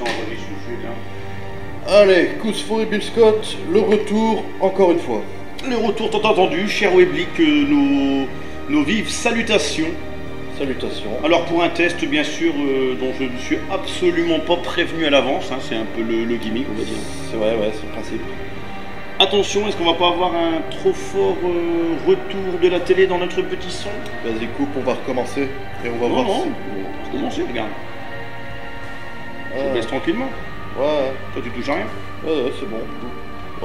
Ça enregistre tout de suite, hein. Allez, Cousefort et Bill Scott, le retour, encore une fois. Le retour tant attendu, cher Weblick, nos vives salutations. Salutations. Alors pour un test, bien sûr, dont je ne suis absolument pas prévenu à l'avance, hein, c'est un peu le gimmick, on va dire. C'est vrai, ouais, c'est le principe. Attention, est-ce qu'on va pas avoir un trop fort retour de la télé dans notre petit son? Vas-y, coupe, on va recommencer et on va Non, voir non, si... on va commencer, regarde. Je Ah, baisse tranquillement. ouais, Toi, tu touches à rien. ouais, c'est bon.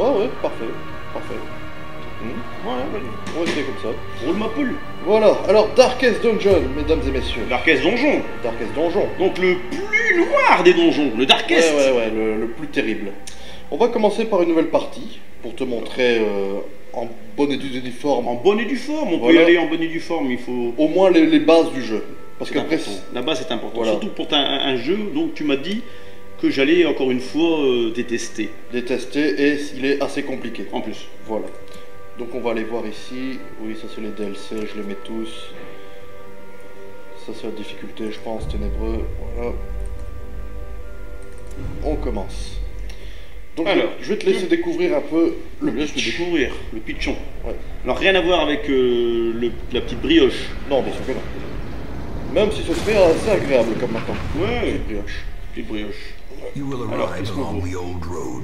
Ouais, parfait, parfait. Ouais, vas-y. On va essayer comme ça. Roule ma poule. Voilà, alors Darkest Dungeon, mesdames et messieurs. Darkest Donjon. Darkest Donjon. Donc le plus noir des donjons, le Darkest. Ouais, le plus terrible. On va commencer par une nouvelle partie, pour te montrer en bonne et due forme, En bonne et due forme, on peut Voilà. y aller en bonne et due forme, il faut... au moins les bases du jeu. Parce C'est qu'après, important. La base est important, Voilà. surtout pour un jeu, donc tu m'as dit que j'allais encore une fois détester, détester et il est assez compliqué. en plus. Voilà. Donc on va aller voir ici. Oui, ça c'est les DLC, je les mets tous. Ça c'est la difficulté, je pense, ténébreux. Voilà. On commence. Donc Alors, je vais te laisser découvrir un peu le Là, je peux pitch. découvrir le pitchon. Ouais. Alors rien à voir avec la petite brioche. Non, bien sûr que non. Même si ce serait assez agréable comme maintenant. Ouais, Petite brioche. petite brioche. You will Alors, arrive qu'est-ce qu'on along vaut? the old road.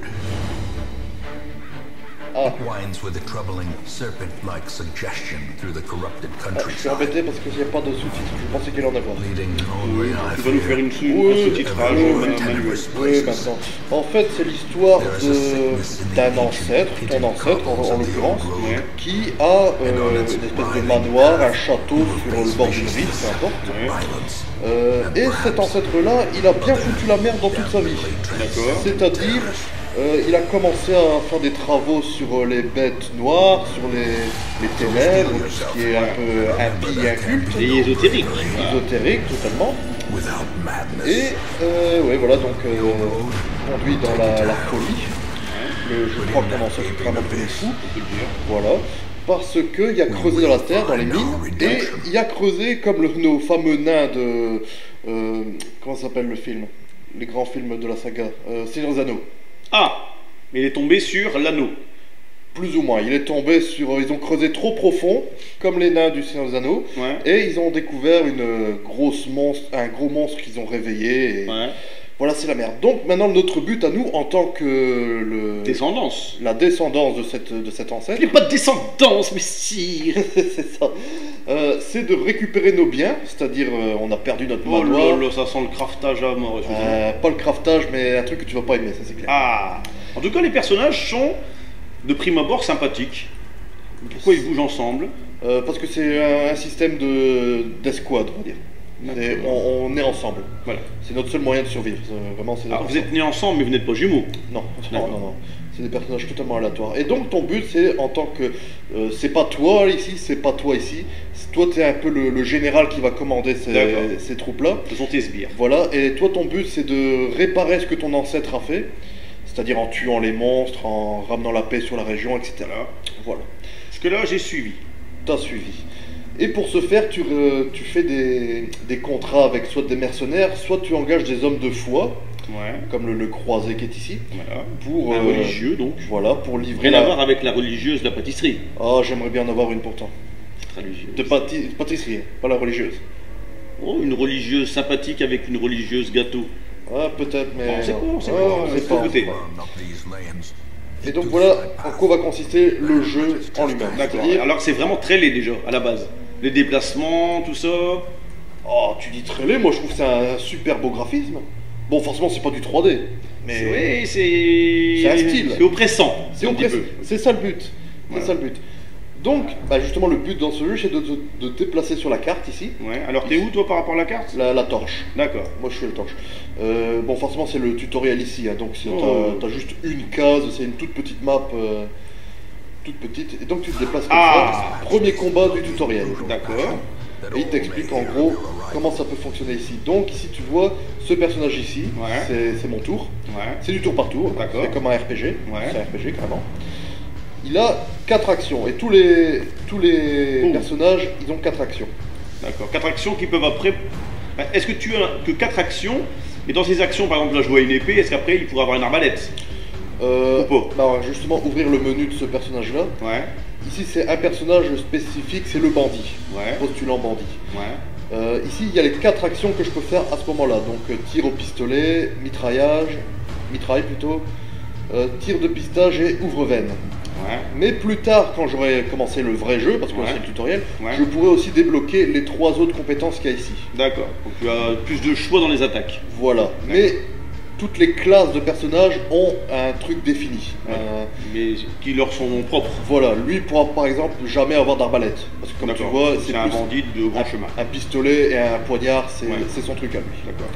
Ah, It winds with a troubling serpent-like suggestion through the corrupted je suis countryside, embêté parce qu'il n'y a pas de sous-titres. Je pensais qu'il en avait. leading Oui, only, I tu vas nous faire fear, un Oui, sous-titrage manuel. Oui, maintenant. En fait, c'est l'histoire d'un ancêtre, ton ancêtre en l'occurrence, Ouais. qui a une espèce de manoir, un château sur le bord d'une rive, peu importe. Ouais. violence. Et cet ancêtre-là, il a bien foutu la merde dans toute sa vie. D'accord. C'est-à-dire, il a commencé à faire des travaux sur les bêtes noires, sur les ténèbres, tout ce qui est un peu impie et inculte, Et ésotérique. ésotérique totalement. Without madness. Et ouais, voilà, donc conduit dans la folie. Je crois que ton ancêtre est vraiment devenu fou. On peut le dire. Voilà. Parce qu'il a creusé dans la terre, dans les mines, et il a creusé comme nos fameux nains de... comment s'appelle le film? Les grands films de la saga. Seigneur des Anneaux. Ah, mais il est tombé sur l'anneau. Plus ou moins. Il est tombé sur... ils ont creusé trop profond, comme les nains du Seigneur des Anneaux, Ouais. et ils ont découvert un gros monstre qu'ils ont réveillé. Et Ouais. voilà, c'est la merde. Donc maintenant, notre but à nous, en tant que Descendance. la descendance de cet ancêtre, Il n'y a pas de descendance, messire. c'est ça, c'est de récupérer nos biens, c'est-à-dire on a perdu notre Oh là manoir. là, ça sent le craftage à mort. excusez-moi. Pas le craftage, mais un truc que tu vas pas aimer, ça c'est clair. Ah. En tout cas, les personnages sont, de prime abord, sympathiques. Pourquoi ils bougent ensemble? Parce que c'est un système d'escouade, on va dire. On est ensemble. Voilà. C'est notre seul moyen de survivre. Vraiment, c'est Alors, notre vous êtes nés ensemble, mais vous n'êtes pas jumeaux. Non, D'accord. non. C'est des personnages totalement aléatoires. Et donc ton but c'est en tant que... c'est pas toi ici, c'est pas toi ici. Toi t'es un peu le général qui va commander D'accord. ces troupes-là. Ce sont tes sbires. Voilà, et toi ton but c'est de réparer ce que ton ancêtre a fait. C'est-à-dire en tuant les monstres, en ramenant la paix sur la région, etc. Voilà, Jusque-là, j'ai suivi. t'as suivi. Et pour ce faire, tu fais des contrats avec soit des mercenaires, soit tu engages des hommes de foi, Ouais. comme le croisé qui est ici, Voilà. pour... Un religieux, donc. Voilà, pour livrer Rien à la... voir avec la religieuse de la pâtisserie. Ah, j'aimerais bien en avoir une pourtant. Religieuse. De pâtisserie, pas la religieuse. Oh, une religieuse sympathique avec une religieuse gâteau. Ah, peut-être, mais... Bon, c'est quoi, on sait Ah, pas, on sait faut pas. goûter. Burn up these lands. Et donc voilà en quoi va consister le jeu en lui-même. D'accord. C'est-à-dire- Alors que c'est vraiment très laid déjà, à la base. Les déplacements, tout ça. Oh, tu dis très laid, moi je trouve que c'est un super beau graphisme. Bon, forcément, c'est pas du 3D, mais... Oui, c'est. C'est un style. C'est oppressant. C'est un petit peu. C'est ça le but. Voilà. C'est ça le but. Donc, bah, justement, le but dans ce jeu, c'est de te déplacer sur la carte ici. Ouais. Alors t'es où toi par rapport à la carte? La torche. D'accord. Moi, je suis le torche. Bon, forcément, c'est le tutoriel ici. Hein, donc, Oh. t'as juste une case, c'est une toute petite map. Toute petite. Et donc, tu te déplaces comme Ah. ça. Premier combat du tutoriel. D'accord. Et il t'explique en gros comment ça peut fonctionner ici. Donc, ici, tu vois ce personnage ici. Ouais. C'est mon tour. Ouais. C'est du tour par tour. D'accord. C'est comme un RPG. Ouais. C'est un RPG, carrément. Il a 4 actions. Et tous les Oh. personnages, ils ont 4 actions. D'accord. 4 actions qui peuvent après. Est-ce que tu as que 4 actions Et dans ses actions, par exemple, là je vois une épée, est-ce qu'après il pourrait avoir une arbalète? Ou pas? Bah, justement, ouvrir le menu de ce personnage-là. Ouais, Ici, c'est un personnage spécifique, c'est le bandit. ouais, Postulant bandit. ouais. Ici, il y a les 4 actions que je peux faire à ce moment-là. Donc, tir au pistolet, mitraille plutôt, tir de pistage et ouvre-veine. Ouais. Mais plus tard, quand j'aurai commencé le vrai jeu, parce que Ouais. c'est le tutoriel, Ouais. je pourrai aussi débloquer les 3 autres compétences qu'il y a ici. D'accord. Donc tu as plus de choix dans les attaques. Voilà. Mais toutes les classes de personnages ont un truc défini. Ouais. Mais qui leur sont propres. Voilà, lui pourra par exemple jamais avoir d'arbalète. Parce que comme tu D'accord. vois, C'est c'est un plus bandit de grand chemin. un pistolet et un poignard, c'est Ouais. c'est son truc à lui. D'accord.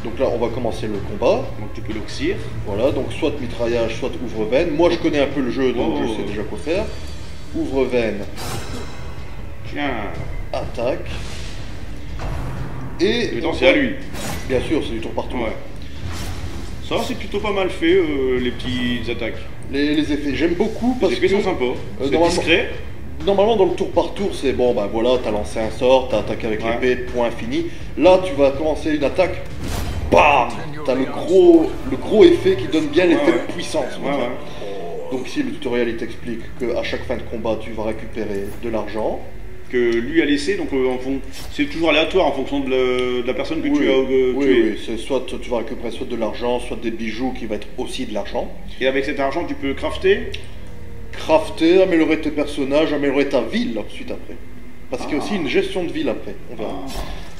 Donc là, on va commencer le combat. Donc tu peux l'oxyre. Voilà, donc soit mitraillage, soit ouvre-veine. Moi, je connais un peu le jeu, donc Oh. je sais déjà quoi faire. Ouvre-veine, Tiens. attaque. Et Et donc c'est à lui. Bien sûr, c'est du tour par tour. Ouais. Ça c'est plutôt pas mal fait les petites attaques. Les effets, j'aime beaucoup parce Les effets que sont sympas. C'est normalement- discret. normalement dans le tour par tour, c'est bon, bah voilà, t'as lancé un sort, t'as attaqué avec Ouais. l'épée, point fini. Là, tu vas commencer une attaque, bam, t'as le gros effet qui donne bien l'effet ouais. de puissance. Ouais, ouais. Donc ici, le tutoriel il t'explique qu'à chaque fin de combat, tu vas récupérer de l'argent. Que lui a laissé, donc c'est toujours aléatoire en fonction de la personne que tu as oui, tuée. oui, c'est soit tu vas récupérer soit de l'argent, soit des bijoux qui va être aussi de l'argent. Et avec cet argent, tu peux crafter. Crafter, améliorer tes personnages, améliorer ta ville ensuite après. Parce qu'il y a aussi une gestion de ville après, on verra.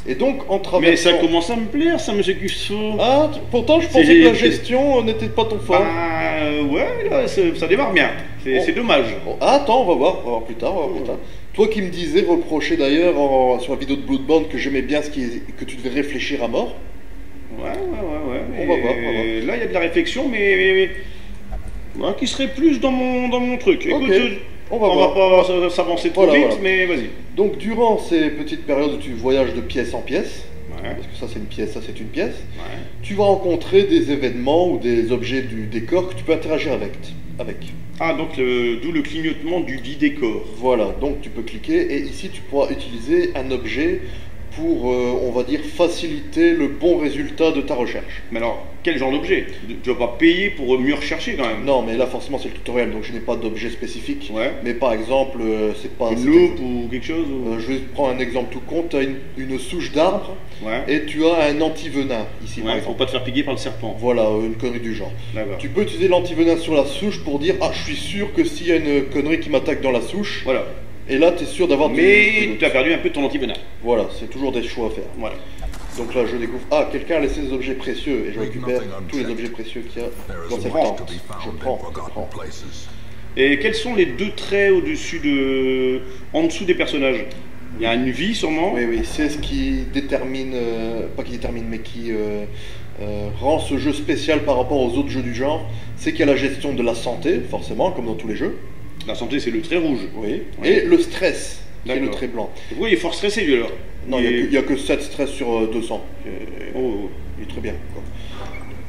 Et donc en traversant... Mais ça commence à me plaire, ça, monsieur Cusso. Ah, pourtant je pensais que la gestion n'était pas ton fort. Ouais, là, ça démarre bien. C'est dommage. Oh, ah, attends, on va voir plus tard, plus tard. Toi qui me disais, reprocher d'ailleurs sur la vidéo de Bloodborne que j'aimais bien que tu devais réfléchir à mort. Ouais. On va voir, Là, il y a de la réflexion, mais ouais, qui serait plus dans mon truc. Écoute, on va on voir. va pas s'avancer trop Voilà, vite, voilà. mais vas-y. Donc durant ces petites périodes où tu voyages de pièce en pièce, Ouais. parce que ça c'est une pièce, ça c'est une pièce, Ouais. tu vas rencontrer des événements ou des objets du décor que tu peux interagir avec. Ah, donc d'où le clignotement du dit décor. Voilà, donc tu peux cliquer et ici tu pourras utiliser un objet pour, on va dire, faciliter le bon résultat de ta recherche. Mais alors, quel genre d'objet? Tu vas pas payer pour mieux rechercher quand même. Non, mais là forcément c'est le tutoriel, donc je n'ai pas d'objet spécifique. Ouais. Mais par exemple, c'est pas... Une c'est loupe quelque- ou quelque chose ou... Je vais prendre un exemple tout con, tu as une souche d'arbre Ouais. et tu as un anti-venin ici par Ouais, exemple. pour pas te faire piquer par le serpent. Voilà, une connerie du genre. D'accord. Tu peux utiliser l'antivenin sur la souche pour dire ah je suis sûr que s'il y a une connerie qui m'attaque dans la souche, Voilà. et là tu es sûr d'avoir Mais tu as perdu un peu de ton antivenin. Voilà, c'est toujours des choix à faire. Voilà. Donc là je découvre, ah quelqu'un a laissé des objets précieux et je récupère tous les objets précieux qu'il y a dans cette tente. Je prends. Et quels sont les deux traits en dessous des personnages? Il y a une vie sûrement. Oui, c'est ce qui détermine, pas qui détermine, mais qui rend ce jeu spécial par rapport aux autres jeux du genre, c'est qu'il y a la gestion de la santé, forcément, comme dans tous les jeux. La santé, c'est le trait rouge. Oui. Ouais. Et le stress, qui est le D'accord. trait blanc. Oui, il est fort stressé lui alors. Non, il n'y a que 7 stress sur 200. Oh. Il est très bien. Quoi.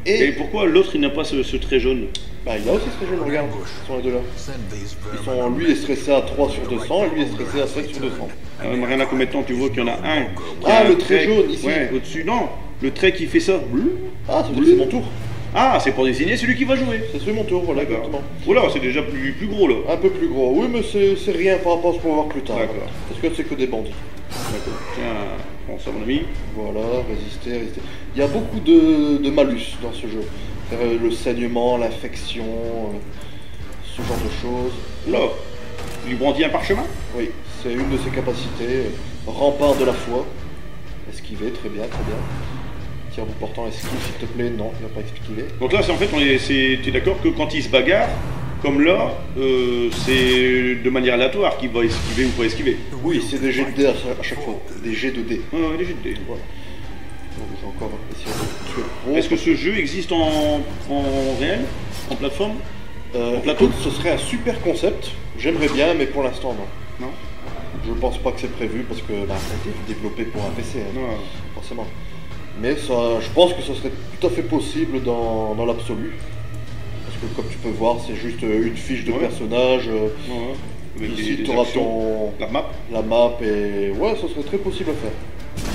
Et Et pourquoi l'autre il n'a pas ce trait jaune? bah, il a aussi ce jeu, regarde, ils sont les deux là. Lui est stressé à 3 sur 200 et lui est stressé à 7 sur 200. Rien à commettre, tu vois qu'il y en a un. qui Ah, a un le trait jaune, ici. Ouais, au-dessus. Non, le trait qui fait ça. Ah, ça veut dire que c'est mon tour. Ah, c'est pour désigner celui qui va jouer. C'est mon tour, voilà, D'accord. exactement. Oula, c'est déjà plus gros là. Un peu plus gros. Oui, mais c'est rien par rapport à ce qu'on va voir plus tard. D'accord. Parce que c'est que des bandits. D'accord. Tiens, prends ça mon ami. Voilà, résister. Il y a beaucoup de malus dans ce jeu. Le saignement, l'infection, ce genre de choses. Là, il brandit un parchemin. Oui, c'est une de ses capacités. Rempart de la foi. Esquiver, très bien, très bien. Tir vous portant esquive, s'il te plaît. Non, il va pas esquiver. Donc là, c'est en fait, tu es d'accord que quand il se bagarre, comme là, c'est de manière aléatoire qu'il va esquiver ou pas esquiver. Oui, c'est des jets de dés à chaque fois. Des jets de dés. Ouais, les jets de dés. Voilà. Donc, je vais encore essayer de tuer le gros. Est-ce que ce jeu existe en réel, en plateforme? En plateau ce serait un super concept. J'aimerais bien, mais pour l'instant, non. Non. Je pense pas que c'est prévu parce que ça a été développé pour un PC, hein, Non. forcément. Mais ça, je pense que ça serait tout à fait possible dans l'absolu. Parce que comme tu peux voir, c'est juste une fiche de Ouais. personnage. Ouais. Avec Ici, des tu auras actions. La map. la map et ouais, ça serait très possible à faire.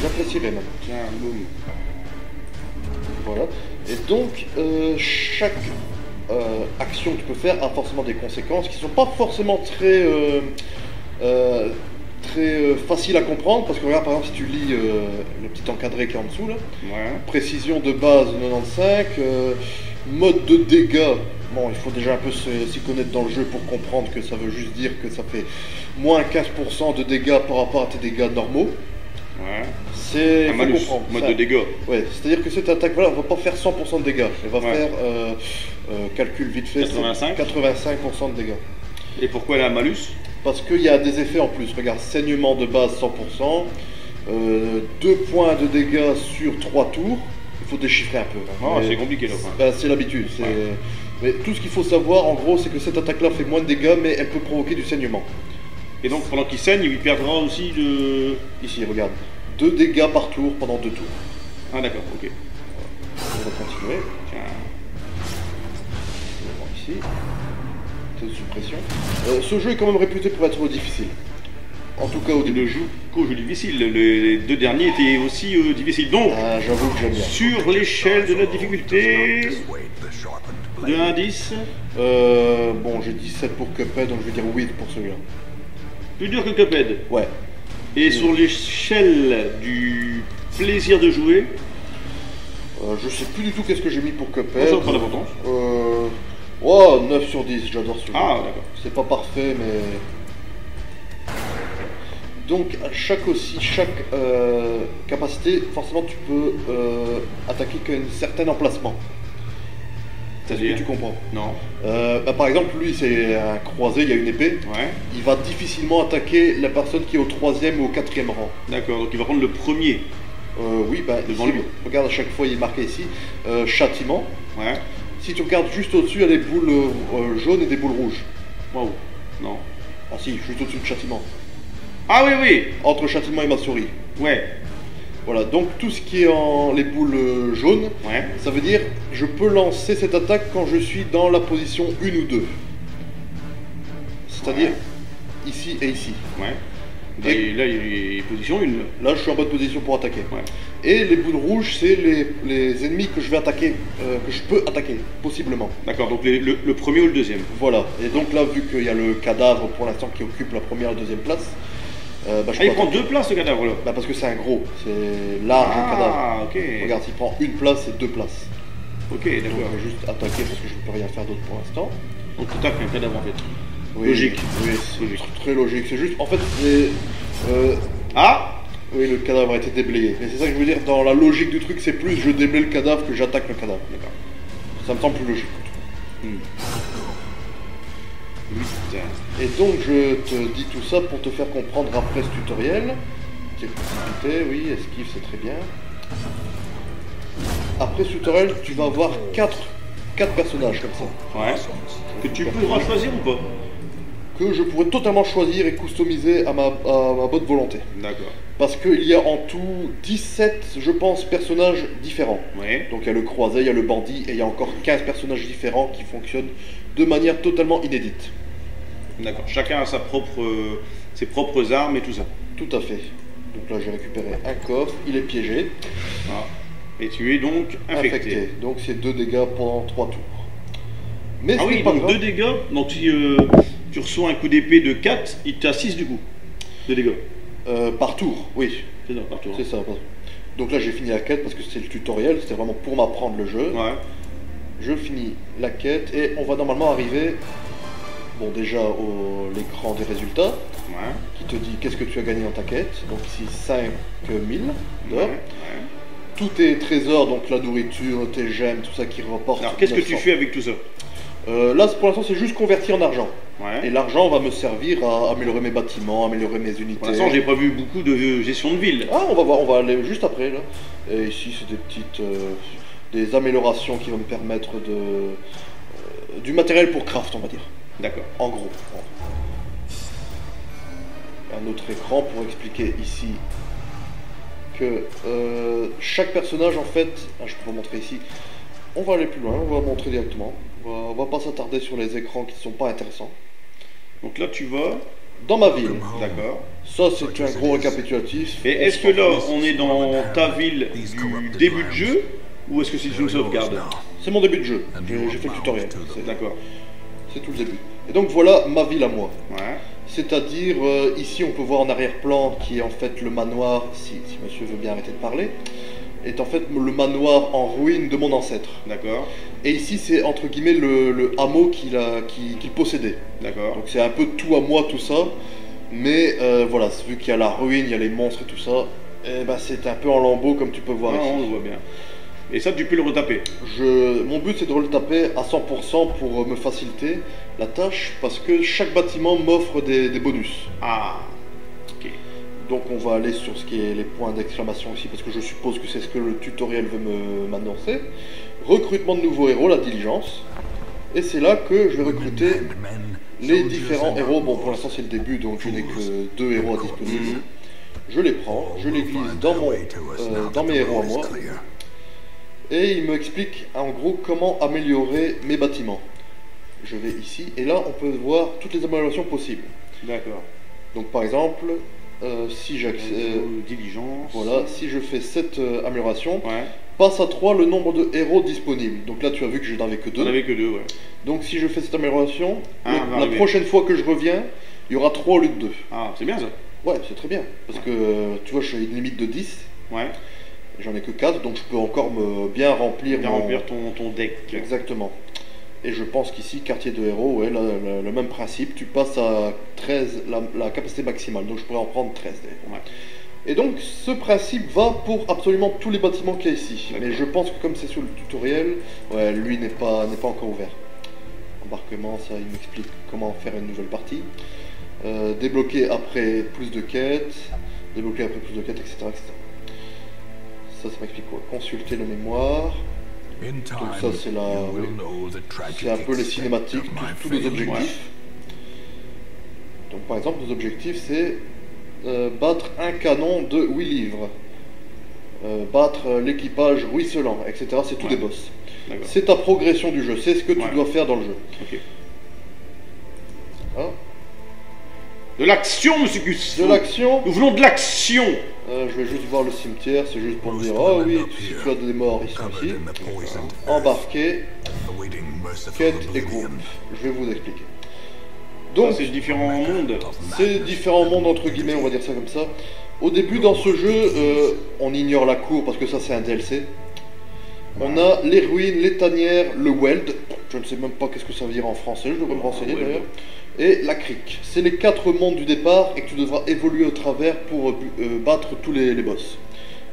J'apprécierais même. Tiens, boum. Voilà. Et donc, chaque action que tu peux faire a forcément des conséquences qui sont pas forcément très faciles à comprendre. Parce que regarde, par exemple, si tu lis le petit encadré qui est en dessous, là, Ouais. précision de base 95, mode de dégâts. Bon, il faut déjà un peu s'y connaître dans le jeu pour comprendre que ça veut juste dire que ça fait moins 15% de dégâts par rapport à tes dégâts normaux. Ouais. C'est Un faut malus, comprendre. mode Ça- de dégâts. Ouais, c'est-à-dire que cette attaque, voilà, va pas faire 100% de dégâts. Elle va Ouais. faire, calcul vite fait, c'est 85. 85% de dégâts. Et pourquoi elle a un malus? Parce qu'il y a des effets en plus. Regarde, saignement de base 100%, 2 points de dégâts sur 3 tours. Il faut déchiffrer un peu. Hein. Oh, Mais- c'est compliqué là. Enfin. Ben, c'est l'habitude. Ouais. Mais tout ce qu'il faut savoir, en gros, c'est que cette attaque-là fait moins de dégâts, mais elle peut provoquer du saignement. Et donc pendant qu'il saigne, il perdra aussi de. Ici, regarde. 2 dégâts par tour pendant 2 tours. Ah d'accord, ok. On va continuer. Tiens. On va voir ici. Taux de suppression. Ce jeu est quand même réputé pour être difficile. En tout cas au Il début. ne joue qu'aux jeux difficiles. Les deux derniers étaient aussi difficiles. Donc, Ah, j'avoue que j'aime bien. sur l'échelle de la difficulté de 1 à 10, Bon, j'ai dit 7 pour Cuphead, donc je vais dire 8 pour celui-là. plus dur que Cuphead. Ouais. Et sur l'échelle du plaisir de jouer, Je sais plus du tout qu'est-ce que j'ai mis pour ça Cuphead. prend l'importance. Oh, 9 sur 10, j'adore ce jeu. Ah, d'accord. C'est pas parfait, mais... Donc, à chaque capacité, forcément, tu peux attaquer qu'à un certain emplacement. Est-ce que C'est-à-dire tu comprends? Non. Par exemple, lui, c'est un croisé, il y a une épée. Ouais. Il va difficilement attaquer la personne qui est au 3e ou au 4e rang. D'accord, donc il va prendre le premier. Oui, bah, Devant ici, lui. regarde, à chaque fois, il est marqué ici. Châtiment. Ouais. Si tu regardes juste au-dessus, il y a des boules jaunes et des boules rouges. Waouh. Non. Ah si, juste au-dessus de châtiment. Ah oui, oui. Entre châtiment et ma souris. Ouais. Voilà, donc tout ce qui est en les boules jaunes, Ouais. ça veut dire je peux lancer cette attaque quand je suis dans la position 1 ou 2. C'est-à-dire ici et ici. Ouais. Et- Et là, il est position 1. Là, je suis en bonne position pour attaquer. Ouais. Et les boules rouges, c'est les ennemis que je vais attaquer, que je peux attaquer, possiblement. D'accord, donc le premier ou le deuxième. Voilà, et donc là, vu qu'il y a le cadavre pour l'instant qui occupe la première et la deuxième place, je Ah, peux il prend attaquer. 2 places ce cadavre là. Bah, parce que c'est un gros, c'est large le cadavre. Ah, ok. Regarde, s'il prend une place, c'est 2 places. Ok, Donc, d'accord. je vais juste attaquer parce que je ne peux rien faire d'autre pour l'instant. Donc tu tapes un cadavre en fait. Oui, Logique. Oui, c'est Logique. très logique. C'est juste, en fait, c'est. Ah. Oui, le cadavre a été déblayé. Mais c'est ça que je veux dire, dans la logique du truc, c'est plus je déblaye le cadavre que j'attaque le cadavre. D'accord. Ça me semble plus logique. 8. Et donc, je te dis tout ça pour te faire comprendre après ce tutoriel. Qui est précipité, oui, esquive, c'est très bien. Après ce tutoriel, tu vas avoir 4 personnages comme ça. Ouais. Que tu pourras choisir ou pas. Que je pourrais totalement choisir et customiser à ma bonne volonté. D'accord. Parce qu'il y a en tout 17, je pense, personnages différents. Ouais. Donc il y a le croisé, il y a le bandit, et il y a encore 15 personnages différents qui fonctionnent de manière totalement inédite. D'accord. Chacun a ses propres armes et tout ça. Tout à fait. Donc là j'ai récupéré un coffre, il est piégé, Ah. Et tu es donc infecté. Donc c'est 2 dégâts pendant 3 tours. Mais Ah ce oui, n'est pas donc grave. 2 dégâts. Donc si tu reçois un coup d'épée de 4, il t'a 6 du coup. 2 dégâts. Par tour, oui, C'est ça, par tour. c'est ça. Donc là j'ai fini la quête parce que c'était le tutoriel, c'était vraiment pour m'apprendre le jeu. Ouais. Je finis la quête et on va normalement arriver, bon déjà l'écran des résultats, Ouais. qui te dit qu'est-ce que tu as gagné dans ta quête. Donc ici 5000 Ouais. d'or. Ouais. Tous tes trésors, donc la nourriture, tes gemmes, tout ça qui rapporte. Alors qu'est-ce que tu 900. fais avec tout ça? Là pour l'instant c'est juste converti en argent. Ouais. Et l'argent va me servir à améliorer mes bâtiments, améliorer mes unités. Pour l'instant, j'ai pas vu beaucoup de gestion de ville. Ah, on va voir, on va aller juste après là. Et ici, c'est des petites des améliorations qui vont me permettre du matériel pour craft, on va dire. D'accord. En gros. Un autre écran pour expliquer ici que chaque personnage, en fait, je peux vous montrer ici. On va aller plus loin, on va montrer directement. On va pas s'attarder sur les écrans qui ne sont pas intéressants. Donc là, tu vas. Dans ma ville. D'accord. Ça, c'est un gros récapitulatif. Et est-ce que là, on est dans ta ville du début de jeu Ou est-ce que c'est une sauvegarde? C'est mon début de jeu, j'ai fait le tutoriel. D'accord. C'est tout le début. Et donc voilà ma ville à moi. Ouais. C'est-à-dire, ici on peut voir en arrière-plan qui est en fait le manoir, si monsieur veut bien arrêter de parler, est en fait le manoir en ruine de mon ancêtre. D'accord. Et ici c'est entre guillemets le hameau qu'il possédait. D'accord. Donc c'est un peu tout à moi tout ça. Mais voilà, vu qu'il y a la ruine, il y a les monstres et tout ça, et ben c'est un peu en lambeaux comme tu peux voir ici. On le voit bien. Et ça, tu peux le retaper? Mon but c'est de le taper à 100% pour me faciliter la tâche, parce que chaque bâtiment m'offre des bonus. Ah, ok. Donc on va aller sur ce qui est les points d'exclamation ici, parce que je suppose que c'est ce que le tutoriel veut m'annoncer. Recrutement de nouveaux héros, la diligence. Et c'est là que je vais recruter les différents héros. Bon, pour l'instant c'est le début, donc je n'ai que 2 héros à disposition. Je les prends, je les glisse dans mes héros à moi. Et il me explique en gros comment améliorer mes bâtiments. Je vais ici, et là on peut voir toutes les améliorations possibles. D'accord. Donc par exemple, si diligence. voilà, si je fais cette amélioration, Ouais. passe à 3 le nombre de héros disponibles. Donc là tu as vu que je n'en avais que 2. On avait que 2, ouais. Donc si je fais cette amélioration, Ah, va la arriver. prochaine fois que je reviens, il y aura 3 au lieu de 2. Ah, c'est bien ça. Ouais, c'est très bien. Parce que tu vois, je suis à une limite de 10. Ouais. J'en ai que 4, donc je peux encore bien remplir Bien remplir ton deck. Exactement. Et je pense qu'ici, quartier de héros, ouais, là, le même principe, tu passes à 13, la capacité maximale, donc je pourrais en prendre 13 d'ailleurs. Ouais. Et donc ce principe va pour absolument tous les bâtiments qu'il y a ici. Mais je pense que comme c'est sur le tutoriel, ouais, lui n'est pas encore ouvert. Embarquement, ça il m'explique comment faire une nouvelle partie. Débloquer après plus de quêtes, débloquer après plus de quêtes, etc. etc. Ça m'explique quoi? Consulter le mémoire. Donc ça c'est un peu les cinématiques, tous les objectifs. Donc par exemple nos objectifs c'est battre un canon de 8 livres, battre l'équipage ruisselant, etc. C'est tous des boss. C'est ta progression du jeu, c'est ce que tu dois faire dans le jeu. Ok. Hein? De l'action, monsieur Gus. De l'action. Nous voulons de l'action. Je vais juste voir le cimetière, c'est juste pour me dire, oh oui, si tu as des morts, ils sont ici. Embarquer, quête et groupe. Je vais vous expliquer. Donc, c'est différents mondes. C'est différents mondes, entre guillemets, on va dire ça comme ça. Au début, dans ce jeu, on ignore la cour parce que ça, c'est un DLC. On a les ruines, les tanières, le weld. Je ne sais même pas qu'est-ce que ça veut dire en français, je devrais me renseigner d'ailleurs. Et la crique. C'est les 4 mondes du départ et que tu devras évoluer au travers pour battre tous les boss.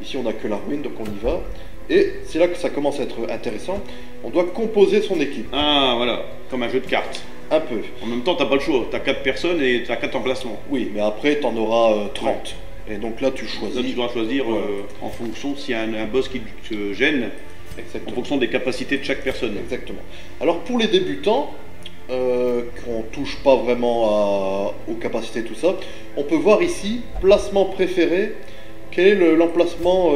Ici, on n'a que la ruine, donc on y va. Et c'est là que ça commence à être intéressant. On doit composer son équipe. Ah, voilà, comme un jeu de cartes. Un peu. En même temps, t'as pas le choix. T'as 4 personnes et t'as 4 emplacements. Oui, mais après, t'en auras 30. Ouais. Et donc là, tu choisis. Là, tu dois choisir en fonction s'il y a un boss qui te gêne. Exactement. En fonction des capacités de chaque personne. Exactement. Alors pour les débutants, qu'on touche pas vraiment aux capacités tout ça, on peut voir ici, placement préféré, quel est l'emplacement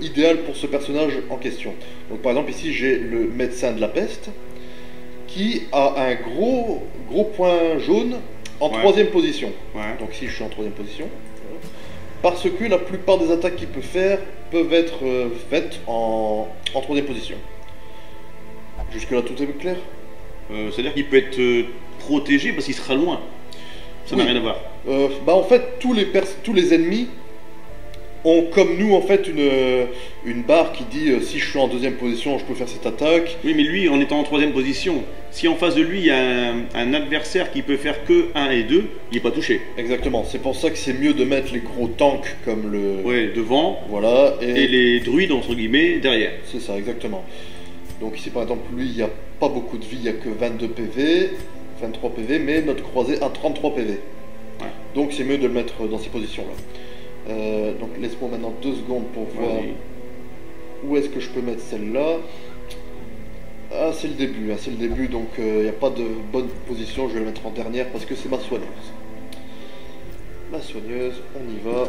idéal pour ce personnage en question. Donc par exemple ici j'ai le médecin de la peste, qui a un gros point jaune en 3e position. Ouais. Donc ici je suis en 3e position. Parce que la plupart des attaques qu'il peut faire peuvent être faites en 3e position. Jusque là tout est clair? C'est-à-dire qu'il peut être protégé parce qu'il sera loin. Ça n'a rien à voir. En fait, tous les ennemis ont comme nous en fait une barre qui dit si je suis en 2e position, je peux faire cette attaque. Oui, mais lui, en étant en 3e position, si en face de lui il y a un adversaire qui peut faire que 1 et 2, il n'est pas touché. Exactement. C'est pour ça que c'est mieux de mettre les gros tanks comme le. Ouais, devant. Voilà. Et les druides entre guillemets derrière. C'est ça, exactement. Donc ici par exemple, lui, il n'y a pas beaucoup de vie, il n'y a que 22 PV, 23 PV, mais notre croisé a 33 PV. Ouais. Donc c'est mieux de le mettre dans ces positions-là. Donc laisse-moi maintenant 2 secondes pour voir où est-ce que je peux mettre celle-là. Ah, c'est le début, donc il n'y a pas de bonne position, je vais le mettre en dernière parce que c'est ma soigneuse. Ma soigneuse, on y va.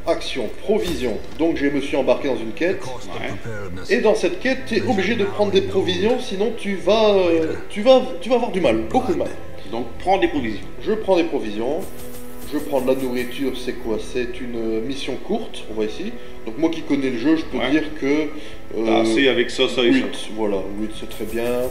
Action, provision. Donc je me suis embarqué dans une quête. Ouais. Et dans cette quête, tu es obligé de prendre des provisions, sinon tu vas avoir du mal, beaucoup de mal. Donc prends des provisions. Je prends des provisions. Je prends de la nourriture, c'est quoi? C'est une mission courte, on voit ici. Donc moi qui connais le jeu, je peux dire que... T'as assez avec ça, ça et 8, ça. voilà, 8 c'est très bien.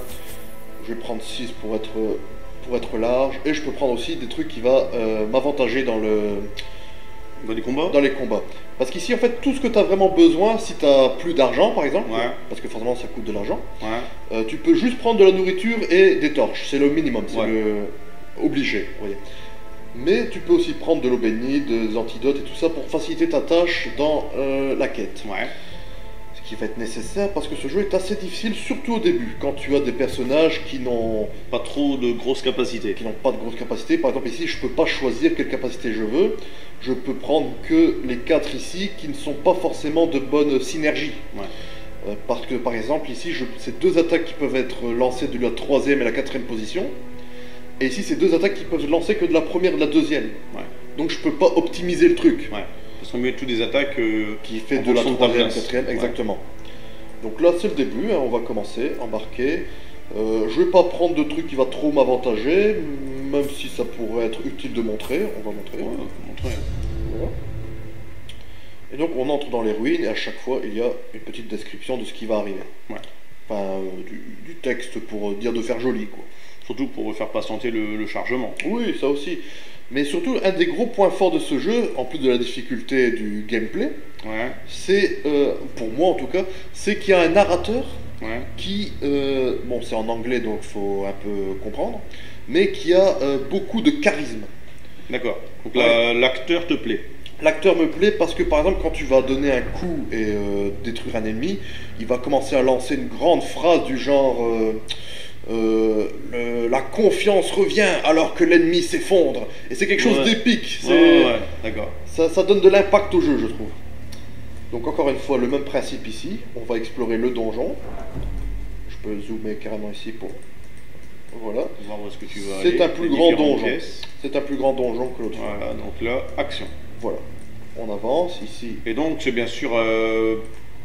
Je vais prendre 6 pour être large. Et je peux prendre aussi des trucs qui vont m'avantager dans les combats. Dans les combats. Parce qu'ici, en fait, tout ce que tu as vraiment besoin, si tu as plus d'argent, par exemple, parce que forcément ça coûte de l'argent, tu peux juste prendre de la nourriture et des torches. C'est le minimum, c'est le obligé, vous voyez. Mais tu peux aussi prendre de l'eau bénite, des antidotes et tout ça pour faciliter ta tâche dans la quête. Ce qui va être nécessaire parce que ce jeu est assez difficile, surtout au début, quand tu as des personnages qui n'ont pas trop de grosses capacités. Par exemple ici, je peux pas choisir quelle capacité je veux. Je peux prendre que les 4 ici qui ne sont pas forcément de bonne synergie. Parce que par exemple ici, c'est 2 attaques qui peuvent être lancées de la 3e et la 4e position. Et ici, c'est 2 attaques qui peuvent lancer que de la 1re et de la 2e. Donc je peux pas optimiser le truc. Parce qu'on met tous des attaques qui fait de la 3e, 4e, exactement. Donc là, c'est le début, hein, on va commencer, embarquer. Je vais pas prendre de trucs qui va trop m'avantager, même si ça pourrait être utile de montrer. On va montrer. Voilà. Et donc on entre dans les ruines et à chaque fois il y a une petite description de ce qui va arriver. Enfin, du texte pour dire de faire joli, quoi. Surtout pour faire patienter le chargement. Oui, ça aussi. Mais surtout, un des gros points forts de ce jeu, en plus de la difficulté du gameplay, c'est, pour moi en tout cas, c'est qu'il y a un narrateur qui, bon c'est en anglais donc il faut un peu comprendre, mais qui a beaucoup de charisme. D'accord. Donc l'acteur te plaît. L'acteur me plaît parce que par exemple quand tu vas donner un coup et détruire un ennemi, il va commencer à lancer une grande phrase du genre... la confiance revient alors que l'ennemi s'effondre. Et c'est quelque chose d'épique. D'accord. Ça donne de l'impact au jeu, je trouve. Donc encore une fois, le même principe ici. On va explorer le donjon. Je peux zoomer carrément ici pour... Voilà. C'est un plus grand donjon. C'est un plus grand donjon que l'autre fois. Voilà, donc là, action. Voilà. On avance ici. Et donc c'est bien sûr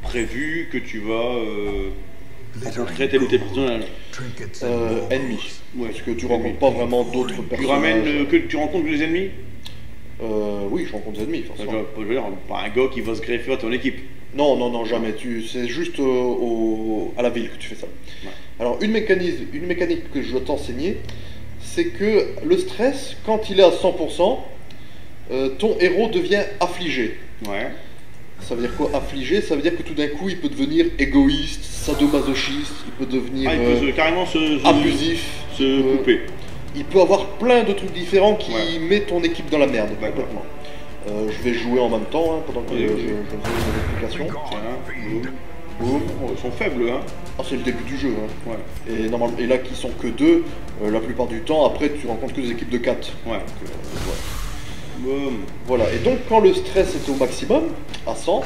prévu que tu vas... rencontrer tel ou tel personnage. Ennemis. Parce que tu rencontres pas vraiment d'autres personnages. Tu rencontres les ennemis? Oui, je rencontre des ennemis, forcément. Je veux dire, pas un gars qui va se greffer à ton équipe. Non, jamais. C'est juste à la ville que tu fais ça. Alors, une mécanique que je dois t'enseigner, c'est que le stress, quand il est à 100%, ton héros devient affligé. Ça veut dire quoi, affligé? Ça veut dire que tout d'un coup, il peut devenir égoïste, sadomasochiste, il peut devenir il peut carrément abusif, se couper. Il peut avoir plein de trucs différents qui mettent ton équipe dans la merde, complètement. Je vais jouer en même temps, hein, pendant que je faisais une explication. Boum. Ils sont faibles, hein. Ah, c'est le début du jeu, hein. Et là, qui sont que 2, la plupart du temps, après, tu rencontres que des équipes de 4. Voilà, et donc quand le stress est au maximum, à 100,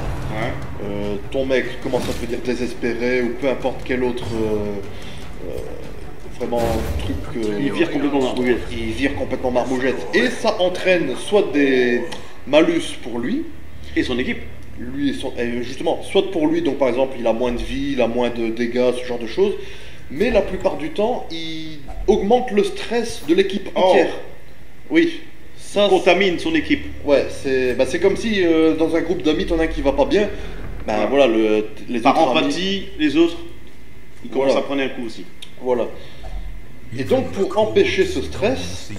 ton mec commence à devenir désespéré ou peu importe quel autre vraiment truc... il vire complètement marmoujette. Il vire complètement marmoujette. Et ça entraîne soit des malus pour lui... Et son équipe. Justement, soit pour lui, donc par exemple, il a moins de vie, il a moins de dégâts, ce genre de choses. Mais la plupart du temps, il augmente le stress de l'équipe entière. Oui. Ça contamine son équipe. Ouais, c'est comme si dans un groupe d'amis, t'en as un qui va pas bien. Voilà, les par autres empathie, amis, les autres, ils commencent à prendre un coup aussi. Voilà. Et donc pour empêcher ce stress,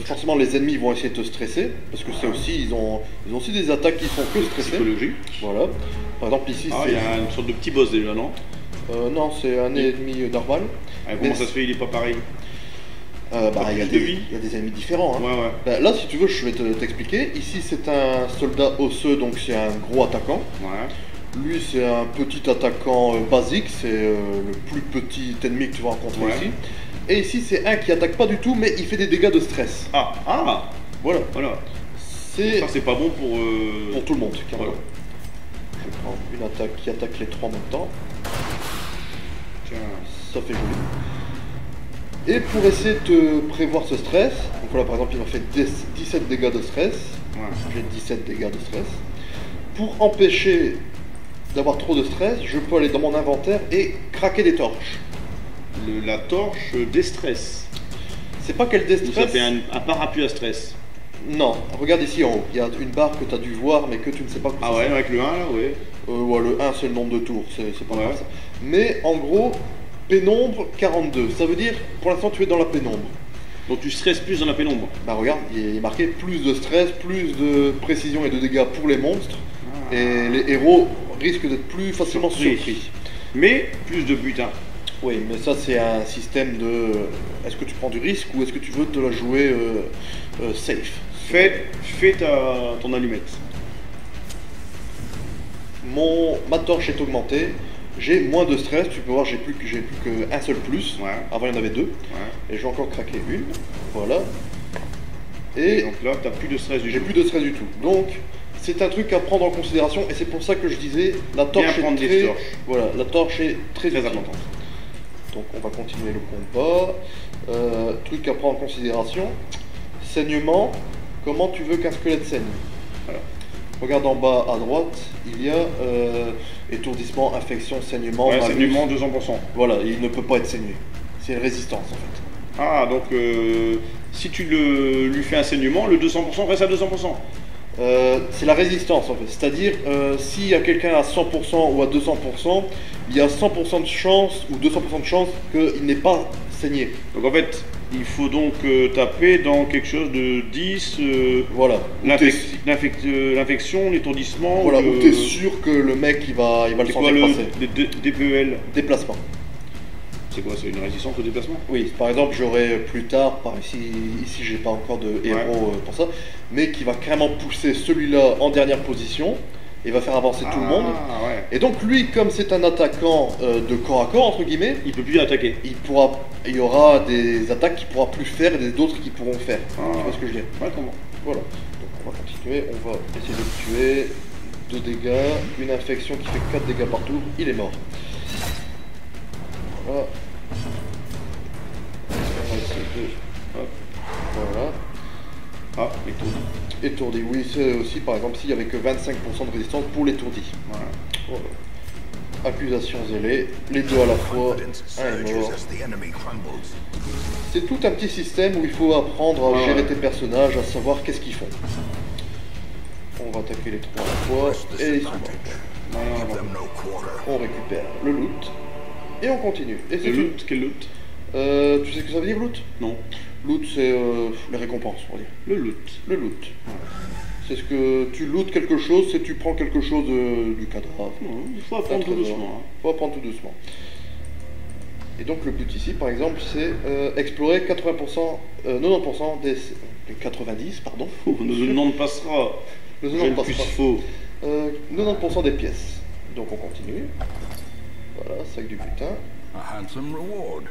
forcément les ennemis vont essayer de te stresser, parce que c'est aussi, ils ont aussi des attaques qui font que stresser. Psychologie. Voilà. Par exemple ici, il y a une sorte de petit boss déjà, non? Non, c'est un ennemi normal. Comment ça se fait, il est pas pareil? Il y a des ennemis différents. Hein. Là, si tu veux, je vais t'expliquer. Ici, c'est un soldat osseux, donc c'est un gros attaquant. Lui, c'est un petit attaquant basique, c'est le plus petit ennemi que tu vas rencontrer ici. Et ici, c'est un qui attaque pas du tout, mais il fait des dégâts de stress. Voilà. Ça, c'est pas bon pour tout le monde. Je vais prendre une attaque qui attaque les 3 en même temps. Ça fait joli. Et pour essayer de te prévoir ce stress, donc là par exemple il m'a fait 17 dégâts de stress, j'ai 17 dégâts de stress. Pour empêcher d'avoir trop de stress, je peux aller dans mon inventaire et craquer des torches. La torche déstresse. C'est pas qu'elle Ou ça déstresse. fait un parapluie à stress. Non, regarde ici en haut. Il y a une barre que tu as dû voir, mais que tu ne sais pas. Ah ouais, avec le 1 là, ouais. Ouais, le 1 c'est le nombre de tours, c'est pas Ouais. grave ça. Mais en gros, pénombre 42. Ça veut dire, pour l'instant, tu es dans la pénombre. Donc tu stresses plus dans la pénombre. Bah regarde, il est marqué plus de stress, plus de précision et de dégâts pour les monstres. Et les héros risquent d'être plus facilement surpris. Mais plus de butin. Oui, mais ça c'est un système de... Est-ce que tu prends du risque ou est-ce que tu veux te la jouer safe? Fais ton allumette. Ma torche est augmentée. J'ai moins de stress, tu peux voir, j'ai plus qu'un seul plus. Ouais. Avant il y en avait deux. Ouais. Et je vais encore craquer une. Voilà. Et Et donc là, t'as plus de stress du j'ai tout. plus de stress du tout. Donc c'est un truc à prendre en considération et c'est pour ça que je disais la torche est prendre très... des torches. Voilà, la torche est très Très utile. importante. Donc on va continuer le combat. Truc à prendre en considération. Saignement. Comment tu veux qu'un squelette saigne? Voilà. Regarde en bas à droite, il y a étourdissement, infection, saignement, Ouais, malus. saignement 200%. Voilà, il ne peut pas être saigné. C'est une résistance en fait. Ah, donc si tu lui fais un saignement, le 200% reste à 200%. C'est la résistance en fait. C'est-à-dire, s'il y a quelqu'un à 100% ou à 200%, il y a 100% de chance ou 200% de chance qu'il n'ait pas saigné. Donc en fait, il faut donc taper dans quelque chose de 10, Voilà. l'infection, l'étourdissement. Voilà, ou où tu es sûr que le mec il va le C'est quoi sentir le passer. DPEL? Déplacement. C'est quoi? C'est une résistance au déplacement? Oui, par exemple, j'aurai plus tard, par ici j'ai pas encore de héros pour ça, mais qui va carrément pousser celui-là en dernière position et va faire avancer tout le monde. Ah ouais. Et donc lui, comme c'est un attaquant de corps à corps entre guillemets, Il peut plus attaquer. il y aura des attaques qu'il pourra plus faire et d'autres qui pourront faire. Ah. Tu vois ce que je veux dire? Ouais, comment? Voilà. Donc on va continuer, on va essayer de le tuer. 2 dégâts, une infection qui fait 4 dégâts partout, il est mort. Voilà. On va essayer de... Hop. Voilà. Ah, étourdi. Étourdi, oui, c'est aussi par exemple s'il n'y avait que 25% de résistance pour l'étourdi. Voilà. Voilà. Accusation zélée, les deux à la fois, Confidence un est surges mort. as the enemy crumbles. C'est tout un petit système où il faut apprendre à Ouais. gérer tes personnages, à savoir qu'est-ce qu'ils font. On va attaquer les 3 à la fois, Press this et ils sont morts. advantage. Give them no quarter. On récupère le loot, et on continue. Et c'est Le tout. loot? Quel loot? Tu sais ce que ça veut dire loot? Non. Loot c'est les récompenses, on va dire. Le loot. Le loot. C'est ce que tu lootes quelque chose, c'est tu prends quelque chose du cadavre. Non, il faut apprendre tout doucement. Faut apprendre tout doucement. Et donc le but ici, par exemple, c'est explorer 80%, 90% des 90, pardon. Hein. Le nom passera. Le Je 90 ne passe plus pas. faux. 90% des pièces. Donc on continue. Voilà, sac du butin. A handsome reward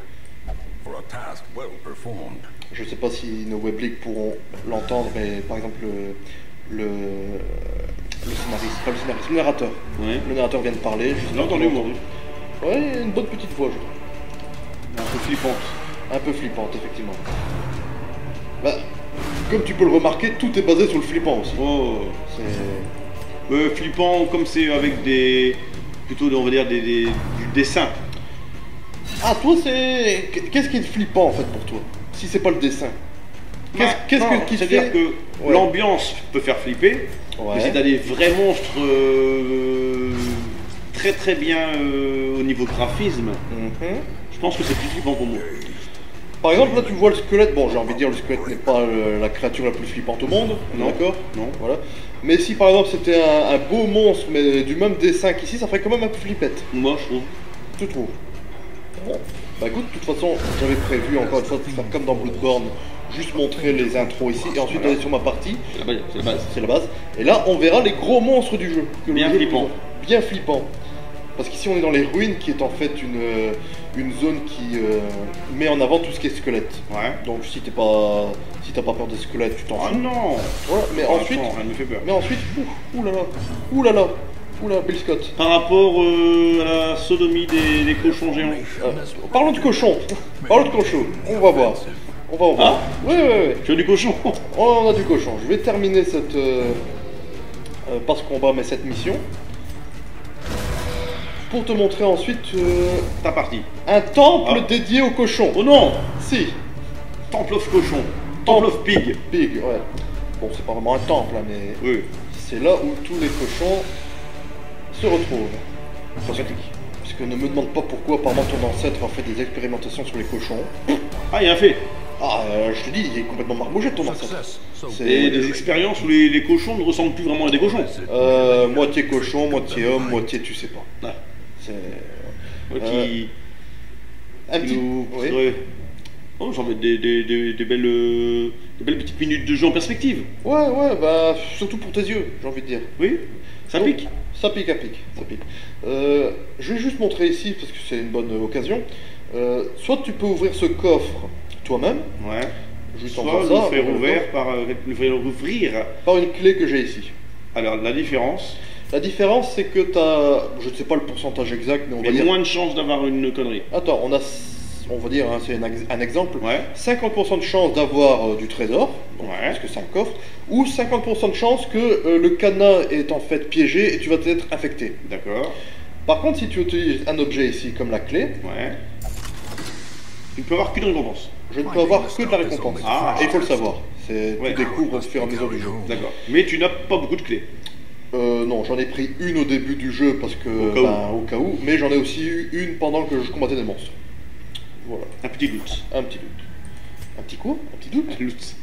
for a task well performed. Je sais pas si nos webliks pourront l'entendre, mais par exemple le scénariste, pas le scénariste, le narrateur. Ouais. Le narrateur vient de parler. Je sais J'ai pas entendu si moi. Ouais, il a une bonne petite voix, je trouve. Un peu flippante. Un peu flippante, effectivement. Bah, comme tu peux le remarquer, tout est basé sur le flippant aussi. Oh. C'est... Flippant comme c'est avec des. Plutôt, on va dire, du dessin. Ah, toi, c'est... Qu'est-ce qui est flippant, en fait, pour toi? Si c'est pas le dessin. Qu'est-ce Non, qui te c'est-à-dire fait... que Ouais. l'ambiance peut faire flipper, Ouais. mais si t'as des vrais monstres très très bien au niveau graphisme, Mhm. je pense que c'est plus flippant pour moi. Par exemple, là, tu vois le squelette. Bon, j'ai envie de dire, le squelette n'est pas la créature la plus flippante au monde. On est Non. d'accord? Non. Voilà. Mais si, par exemple, c'était un beau monstre, mais du même dessin qu'ici, ça ferait quand même un peu flippette. Moi, je trouve. Tu trouves? Bon. Bah écoute, de toute façon, j'avais prévu, encore une fois, de faire comme dans Bloodborne, juste montrer les intros ici, et ensuite aller sur ma partie. C'est la base. C'est la base. Et là, on verra les gros monstres du jeu. Que le Bien jeu flippant. présente. Bien flippant. Parce qu'ici, on est dans les ruines, qui est en fait une zone qui met en avant tout ce qui est squelette. Ouais. Donc si t'as pas peur des squelettes, tu t'en Ah fous. non. Voilà. Mais Pour ensuite, l'instant, rien ne me fait peur. oulala, oula, Bill Scott. Par rapport à la sodomie des cochons géants. Parlons de cochon. Parlons de cochon. On va voir. On va en voir. Ouais. Tu as du cochon? On a du cochon. Je vais terminer cette passe combat, mais cette mission. Pour te montrer ensuite Ta partie. un temple Ah. dédié aux cochons. Oh non. Si. Temple of Cochon. Temple of Pig. Pig, ouais. Bon, c'est pas vraiment un temple, hein, mais Oui. c'est là où tous les cochons se retrouvent. Parce que ne me demande pas pourquoi, apparemment, ton ancêtre a fait des expérimentations sur les cochons. Ah, il y a un fait. Ah, je te dis, il est complètement marmougé, ton ancêtre. Success. So Et des expériences où les cochons ne ressemblent plus vraiment à des cochons. Moitié cochon, moitié homme, moitié tu sais pas. Ah. C'est... Qui un petit... nous Oui. ferait- Oh, j'en mets des belles petites minutes de jeu en perspective. Ouais, bah, surtout pour tes yeux, j'ai envie de dire. Oui. Ça Donc, pique. Ça pique, ça pique. Je vais juste montrer ici, parce que c'est une bonne occasion. Soit tu peux ouvrir ce coffre toi-même, Ouais. juste en Soit faisant ça, le faire ouvrir le ouvrir ouvrir. par une clé que j'ai ici. Alors la différence, La différence, c'est que tu as, je ne sais pas le pourcentage exact, mais on va mais dire... moins de chances d'avoir une connerie. Attends, on va dire, hein, c'est un exemple. Ouais. 50% de chance d'avoir du trésor, donc, Ouais. parce que c'est un coffre, ou 50% de chance que le cadenas est en fait piégé et tu vas être infecté. D'accord. Par contre, si tu utilises un objet ici comme la clé, Ouais. Tu ne peux avoir qu'une récompense. je ne peux avoir que de la récompense. Ah. Et il faut le savoir. Ouais. Tu découvres au fur et à mesure du jeu. D'accord. Mais tu n'as pas beaucoup de clés. Non, j'en ai pris une au début du jeu parce que au cas où, mais j'en ai aussi eu une pendant que je combattais des monstres. Voilà, Un petit loot. un petit doute. Un petit quoi? Un petit doute? Un loot.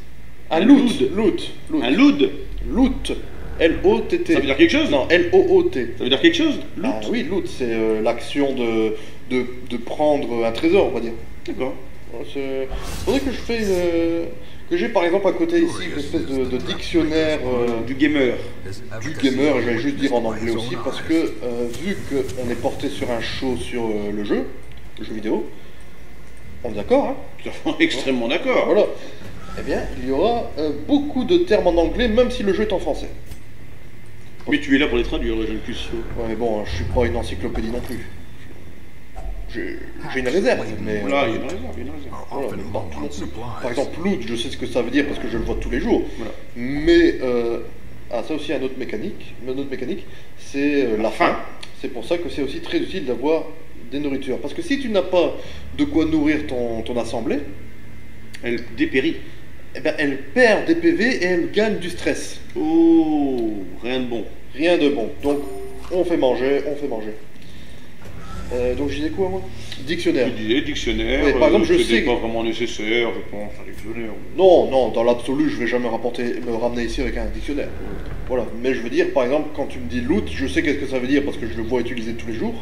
Un Un loot. loot. Loot. Loot. Un loot. Loot. L-O-T-T. Ça veut dire quelque chose? Non, L-O-O-T. Ça veut dire quelque chose? Loot. Ah oui, loot, c'est l'action de prendre un trésor, on va dire. D'accord. Voilà, faudrait que je fais que j'ai par exemple à côté ici une espèce de dictionnaire Du gamer. du gamer, et je vais juste dire en anglais aussi, parce que vu qu'on est porté sur un show sur le jeu vidéo, on est d'accord, hein? Extrêmement d'accord. Voilà. Eh bien, il y aura beaucoup de termes en anglais, même si le jeu est en français. Mais tu es là pour les traduire, le jeune plus. Ouais, mais bon, je suis pas une encyclopédie non plus. J'ai une réserve, mais... Là, il y a une réserve, il y a une réserve. are Voilà, often mais low pas tout on non plus. supplies. Par exemple, loot, je sais ce que ça veut dire parce que je le vois tous les jours. Voilà. Mais, ça aussi, une autre mécanique, c'est la faim. C'est pour ça que c'est aussi très utile d'avoir des nourritures. Parce que si tu n'as pas de quoi nourrir ton assemblée, Elle dépérit. eh ben, elle perd des PV et elle gagne du stress. Oh, rien de bon. Rien de bon. Donc, on fait manger. Donc, je disais quoi, moi? Dictionnaire. Tu disais dictionnaire, Oui, par exemple, je c'était sais pas que- vraiment nécessaire, je pense, un dictionnaire. Non, dans l'absolu, je vais jamais me ramener ici avec un dictionnaire. Voilà, mais je veux dire, par exemple, quand tu me dis loot, je sais qu'est-ce que ça veut dire parce que je le vois utiliser tous les jours,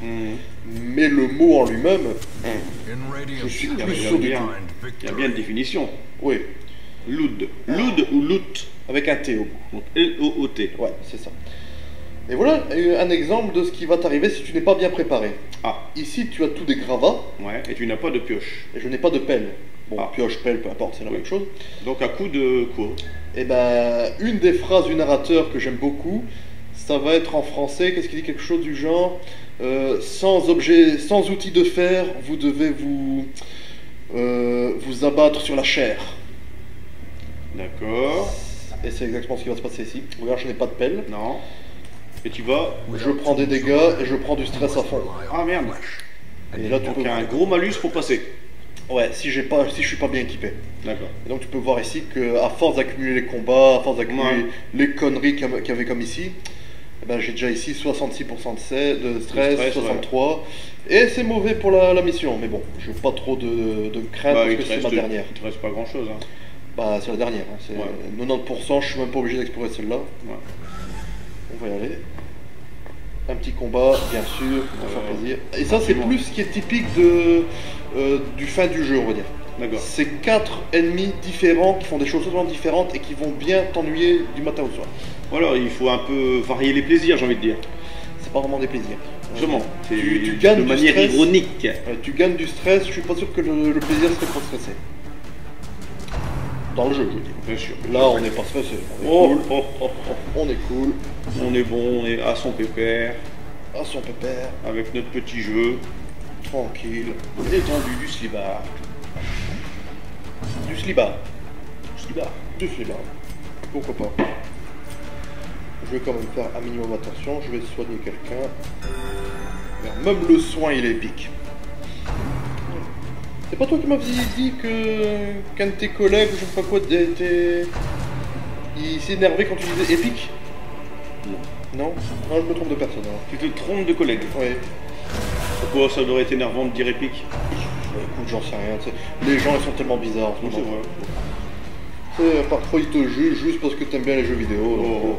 mais le mot en lui-même, In Radiant je suis City, plus il y a sûr du bien- tout. Il y a bien une définition. Oui, Loot. Loot ou loot. avec un T au bout. Donc L-O-O-T. Ouais, c'est ça. Et voilà un exemple de ce qui va t'arriver si tu n'es pas bien préparé. Ah, Ici, tu as tous des gravats, ouais, et tu n'as pas de pioche. et je n'ai pas de pelle. Bon, Ah. pioche, pelle, peu importe, c'est la Oui. même chose. Donc à coup de quoi? Et ben, une des phrases du narrateur que j'aime beaucoup, ça va être en français, qu'est-ce qu'il dit, quelque chose du genre sans objet, sans outil de fer, vous devez vous abattre sur la chair. D'accord. Et c'est exactement ce qui va se passer ici. Regarde, je n'ai pas de pelle. Non. Et tu vas... Je prends des dégâts et je prends du stress à fond. Ah merde. Et là, tu Donc peux il y a un gros malus pour passer. Ouais, si je suis pas bien équipé. D'accord. Et donc tu peux voir ici que à force d'accumuler les combats, à force d'accumuler Ouais. les conneries qu'il y avait comme ici, eh ben, j'ai déjà ici 66% de stress, stress, 63. Et c'est mauvais pour la mission, mais bon, je n'ai pas trop de crainte parce il que te c'est ma reste, dernière. il te reste pas grand chose. Hein. Bah c'est la dernière, hein. C'est Ouais. 90%, je suis même pas obligé d'explorer celle-là. Ouais. On va y aller. Un petit combat, bien sûr, pour faire plaisir. Et ça c'est plus ce qui est typique du fin du jeu, on va dire. D'accord. C'est 4 ennemis différents qui font des choses totalement différentes et qui vont bien t'ennuyer du matin au soir. Voilà, il faut un peu varier les plaisirs, j'ai envie de dire. C'est pas vraiment des plaisirs. Justement, c'est tu gagnes de du manière stress. ironique. Tu gagnes du stress, je suis pas sûr que le plaisir serait pas stressé. Dans le jeu, je veux dire. Bien sûr. Là, on n'est pas stressé. On est Oh, cool. oh, oh, oh. On est cool. On est bon, on est à son pépère, À son pépère, avec notre petit jeu, tranquille. détendu du slibard. Du slibard. Slibard. Du slibard. Pourquoi pas. Je vais quand même faire un minimum attention. Je vais soigner quelqu'un. Même le soin, il est épique. C'est pas toi qui m'avais dit que qu'un de tes collègues, je sais pas quoi, il s'est énervé quand tu disais épique? Non. Non, je me trompe de personne. Alors. Tu te trompes de collègue. Oui. Pourquoi ça devrait être énervant de dire épique? Écoute, j'en sais rien. Les gens, ils sont tellement bizarres en ce C'est moment. vrai. Parfois, ils te jugent juste parce que t'aimes bien les jeux vidéo.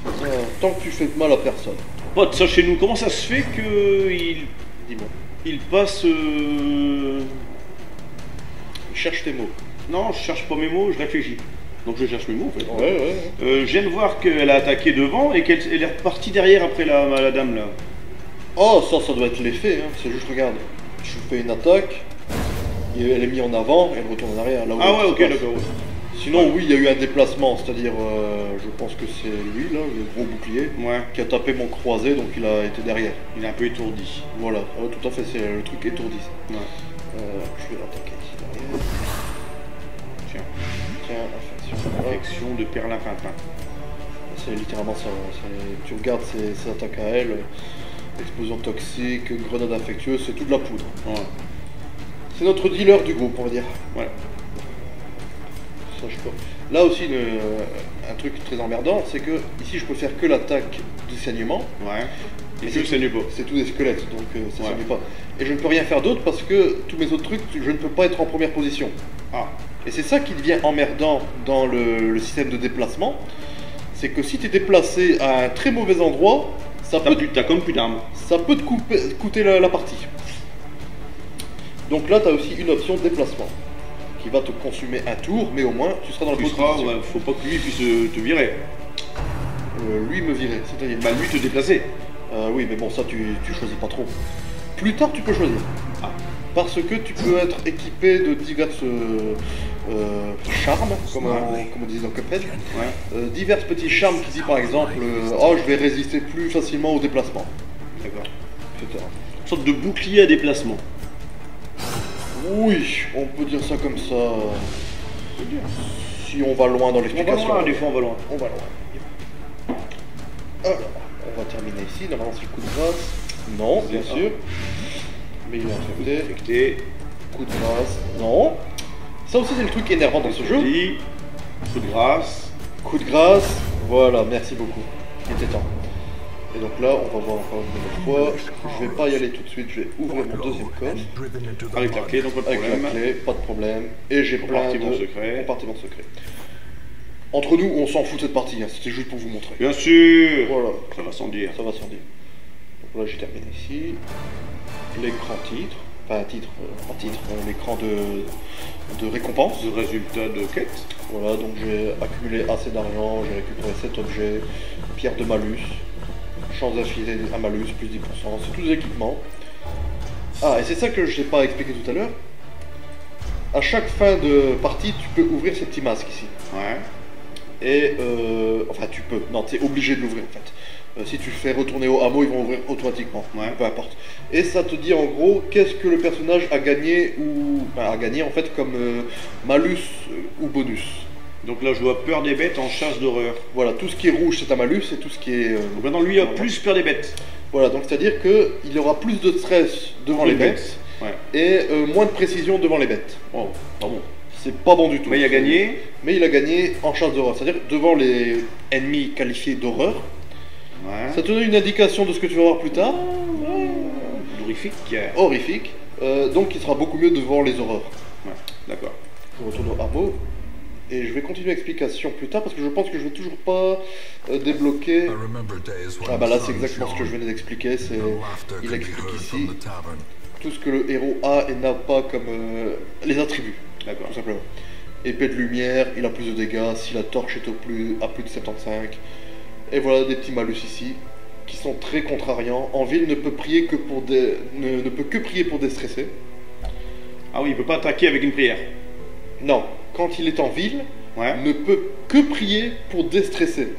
Donc, tant que tu fais de mal à personne. Pote, ça chez nous, comment ça se fait que Dis-moi. il passe... Cherche tes mots. Non, je cherche pas mes mots, je réfléchis. Donc je cherche mes mots en fait. Ouais. Je viens de voir qu'elle a attaqué devant et qu'elle est repartie derrière après la dame là. Oh, ça doit être l'effet. Hein. C'est juste, regarde. Je fais une attaque. Et elle est mise en avant et elle retourne en arrière. Là où Ah ouais, elle ok, passe. d'accord. Ouais. Sinon, oui, il y a eu un déplacement. C'est-à-dire, je pense que c'est lui, là, le gros bouclier, Ouais, qui a tapé mon croisé, donc il a été derrière. il est un peu étourdi. Voilà, tout à fait, c'est le truc étourdi. Ça. Ouais. Je vais l'attaquer ici derrière. Tiens, Tiens, infection. Voilà. infection de perlimpinpin. C'est littéralement ça. Tu regardes ses attaques à elle, explosion toxique, grenade infectieuse, c'est tout de la poudre. Ouais. C'est notre dealer du groupe, on va dire. Ouais. Ça, je peux. Là aussi, un truc très emmerdant, c'est que ici je peux faire que l'attaque du saignement. Ouais. Et Mais que ça n'est pas. C'est tout des squelettes, donc ça Ouais. saigne pas. Et je ne peux rien faire d'autre parce que tous mes autres trucs, je ne peux pas être en première position. Ah. Et c'est ça qui devient emmerdant dans le système de déplacement. C'est que si tu es déplacé à un très mauvais endroit, ça peut T'as comme plus d'armes. te coûter la partie. Donc là, tu as aussi une option déplacement qui va te consumer un tour, mais au moins tu seras dans la Tu bonne seras, position. ouais, faut pas que lui puisse te virer. Lui me virait, c'est-à-dire. Bah lui te déplacer. Oui, mais bon, ça tu choisis pas trop. Plus tard, tu peux choisir. Ah. Parce que tu peux être équipé de diverses charmes, comme on dit dans Cuphead. Ouais. Divers petits charmes qui disent par exemple oh, je vais résister plus facilement au déplacement, D'accord. etc. Une sorte de bouclier à déplacement. Oui, on peut dire ça comme ça. Si on va loin dans On va l'explication. loin, des fois on va loin. On va loin. Alors, on va terminer ici. Normalement, c'est le coup de grâce. Non, bien Ah. sûr. Mais il est infecté. Infecté. Coup de grâce. Non. Ça aussi, c'est le truc énervant dans ce jeu. Dit. Coup de grâce. Coup de grâce. Voilà, merci beaucoup. Il était temps. Et donc là, on va voir encore une nouvelle fois. Je vais pas y aller tout de suite. Je vais ouvrir mon deuxième coffre. Driven into the Avec la clé, donc pas de Avec problème. la clé, pas de problème. Et j'ai plein Compartiment de secret. compartiments secrets. Entre nous, on s'en fout de cette partie. Hein. C'était juste pour vous montrer. Bien sûr. Voilà. Ça va sans dire. Ça va sans dire. Donc là, j'ai terminé ici. L'écran titre. Enfin, pas titre. L'écran de récompense. Le résultat de quête. Voilà, donc j'ai accumulé assez d'argent. J'ai récupéré 7 objets. Pierre de malus. Chance d'affiler un malus, plus 10%. C'est tous des équipements. Ah, et c'est ça que je n'ai pas expliqué tout à l'heure. À chaque fin de partie, tu peux ouvrir ces petits masques ici. Ouais. Et enfin, tu peux. Non, tu es obligé de l'ouvrir en fait. Si tu fais retourner au hameau, ils vont ouvrir automatiquement. Ouais. Peu importe. Et ça te dit en gros qu'est-ce que le personnage a gagné ou enfin, a gagné en fait comme malus ou bonus. Donc là je vois peur des bêtes en chasse d'horreur. Voilà, tout ce qui est rouge c'est un malus et tout ce qui est. Donc maintenant lui a plus peur des bêtes. Voilà, donc c'est-à-dire qu'il aura plus de stress devant les bêtes Ouais. et moins de précision devant les bêtes. Oh, pas bon. C'est pas bon du tout. Mais il a gagné. Mais il a gagné en chasse d'horreur, c'est-à-dire devant les ennemis qualifiés d'horreur. Ouais. Ça te donne une indication de ce que tu vas voir plus tard. Horrifique. Horrifique. Donc il sera beaucoup mieux devant les horreurs. Ouais. D'accord. Je retourne au hameau. Et je vais continuer l'explication plus tard parce que je pense que je vais toujours pas débloquer. I remember days when Ah bah là the c'est sun exactement ce que je shone, venais d'expliquer. C'est and laughter il could be explique heard ici from the tavern. tout ce que le héros a et n'a pas comme les attributs, D'accord. tout simplement. Épée de lumière, il a plus de dégâts. Si la torche est à plus de 75. Et voilà des petits malus ici qui sont très contrariants. En ville ne peut prier que pour ne peut que prier pour déstresser. Ah oui, il peut pas attaquer avec une prière. Non, quand il est en ville, Ouais. ne peut que prier pour déstresser.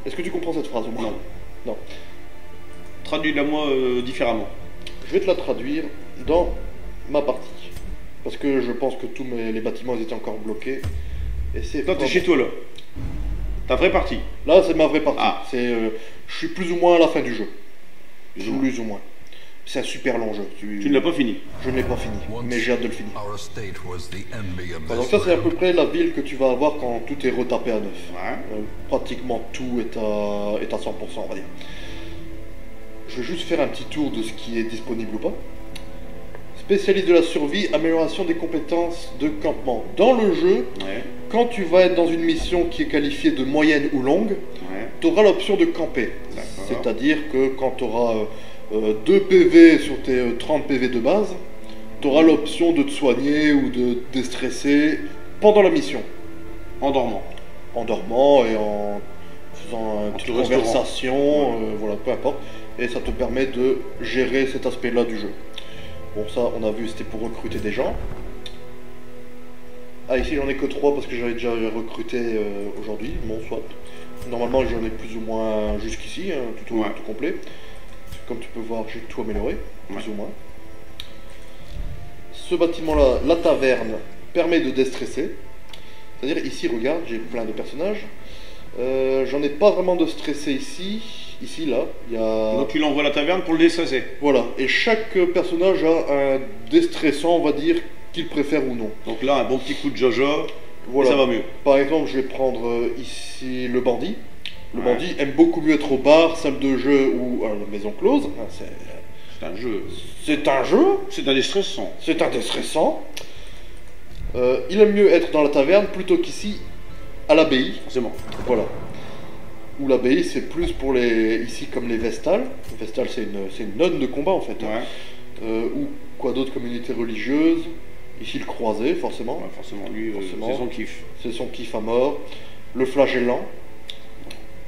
Est-ce que tu comprends cette phrase au moins? Non. Non. Traduis-la-moi différemment. Je vais te la traduire dans ma partie. Parce que je pense que tous les bâtiments ils étaient encore bloqués. Et c'est Toi, t'es pas chez bon. toi là. Ta vraie partie. Là, c'est ma vraie partie. Ah. C'est, je suis plus ou moins à la fin du jeu. Plus ou moins. Plus ou moins. c'est un super long jeu. Tu ne l'as pas fini. Je ne l'ai pas fini, mais j'ai hâte de le finir. Our estate was the envy of Donc this ça c'est à realm. peu près la ville que tu vas avoir quand tout est retapé à neuf. Ouais. Pratiquement tout est à 100%, on va dire. Je vais juste faire un petit tour de ce qui est disponible ou pas. Spécialiste de la survie, amélioration des compétences de campement. Dans le jeu, Ouais. quand tu vas être dans une mission qui est qualifiée de moyenne ou longue, Ouais. tu auras l'option de camper. D'accord. C'est-à-dire que quand tu auras 2 PV sur tes 30 PV de base, tu auras l'option de te soigner ou de déstresser pendant la mission. En dormant. En dormant et en faisant une En petite te restaurant. conversation, voilà, peu importe. Et ça te permet de gérer cet aspect-là du jeu. Bon, ça, on a vu, c'était pour recruter des gens. Ah, ici, j'en ai que 3 parce que j'avais déjà recruté aujourd'hui. Bon, soit. Normalement, j'en ai plus ou moins jusqu'ici, hein, tout Ouais. complet. Comme tu peux voir, j'ai tout amélioré, plus Ouais. ou moins. Ce bâtiment-là, la taverne, permet de déstresser. C'est-à-dire, ici, regarde, j'ai plein de personnages. J'en ai pas vraiment de stressé ici. Ici, là, il y a... Donc tu l'envoies à la taverne pour le déstresser. Voilà, et chaque personnage a un déstressant, on va dire, qu'il préfère ou non. Donc là, un bon petit coup de jaja, Voilà. et ça va mieux. Par exemple, je vais prendre ici le bandit. Le Ouais. bandit aime beaucoup mieux être au bar, salle de jeu ou à la maison close. Hein, C'est un jeu. c'est un jeu, C'est un déstressant. c'est un déstressant. Il aime mieux être dans la taverne plutôt qu'ici à l'abbaye. Forcément. Voilà. Où l'abbaye, c'est plus pour les... Ici, comme les Vestales. Les Vestales, c'est une nonne de combat, en fait. Hein. Ouais. Ou quoi d'autre comme unité religieuse. Ici, le croisé, forcément. Ouais, forcément. Lui, Forcément. c'est son kiff. C'est son kiff à mort. Le flagellant.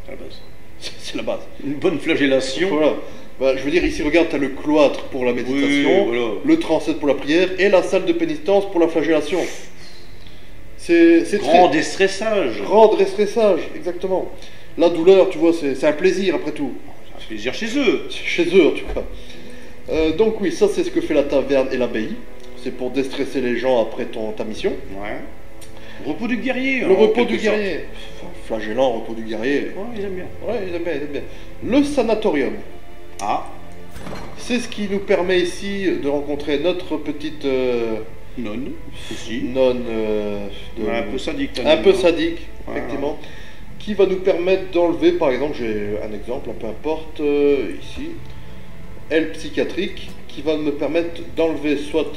À la base. C'est la base. Une bonne flagellation. Voilà. Bah, je veux dire, ici, regarde, tu as le cloître pour la méditation, Oui, voilà. le transept pour la prière et la salle de pénitence pour la flagellation. C'est Grand très... déstressage. Grand déstressage, exactement. La douleur, tu vois, c'est un plaisir après tout. Ça fait plaisir chez eux. Chez eux, en tout cas. Donc oui, ça, c'est ce que fait la taverne et l'abbaye. C'est pour déstresser les gens après ta mission. Ouais. Repos du guerrier. Le en repos quelque du sorte. guerrier. Enfin, flagellant, repos du guerrier. Ouais, ils aiment bien. Ouais, ils aiment bien, ils aiment bien. Le sanatorium. Ah, C'est ce qui nous permet ici de rencontrer notre petite non, aussi. nonne Ouais, un peu sadique. ta un nonne, peu hein. sadique, Ouais, effectivement, qui va nous permettre d'enlever, par exemple, j'ai un exemple, peu importe, ici, aile psychiatrique, qui va me permettre d'enlever soit...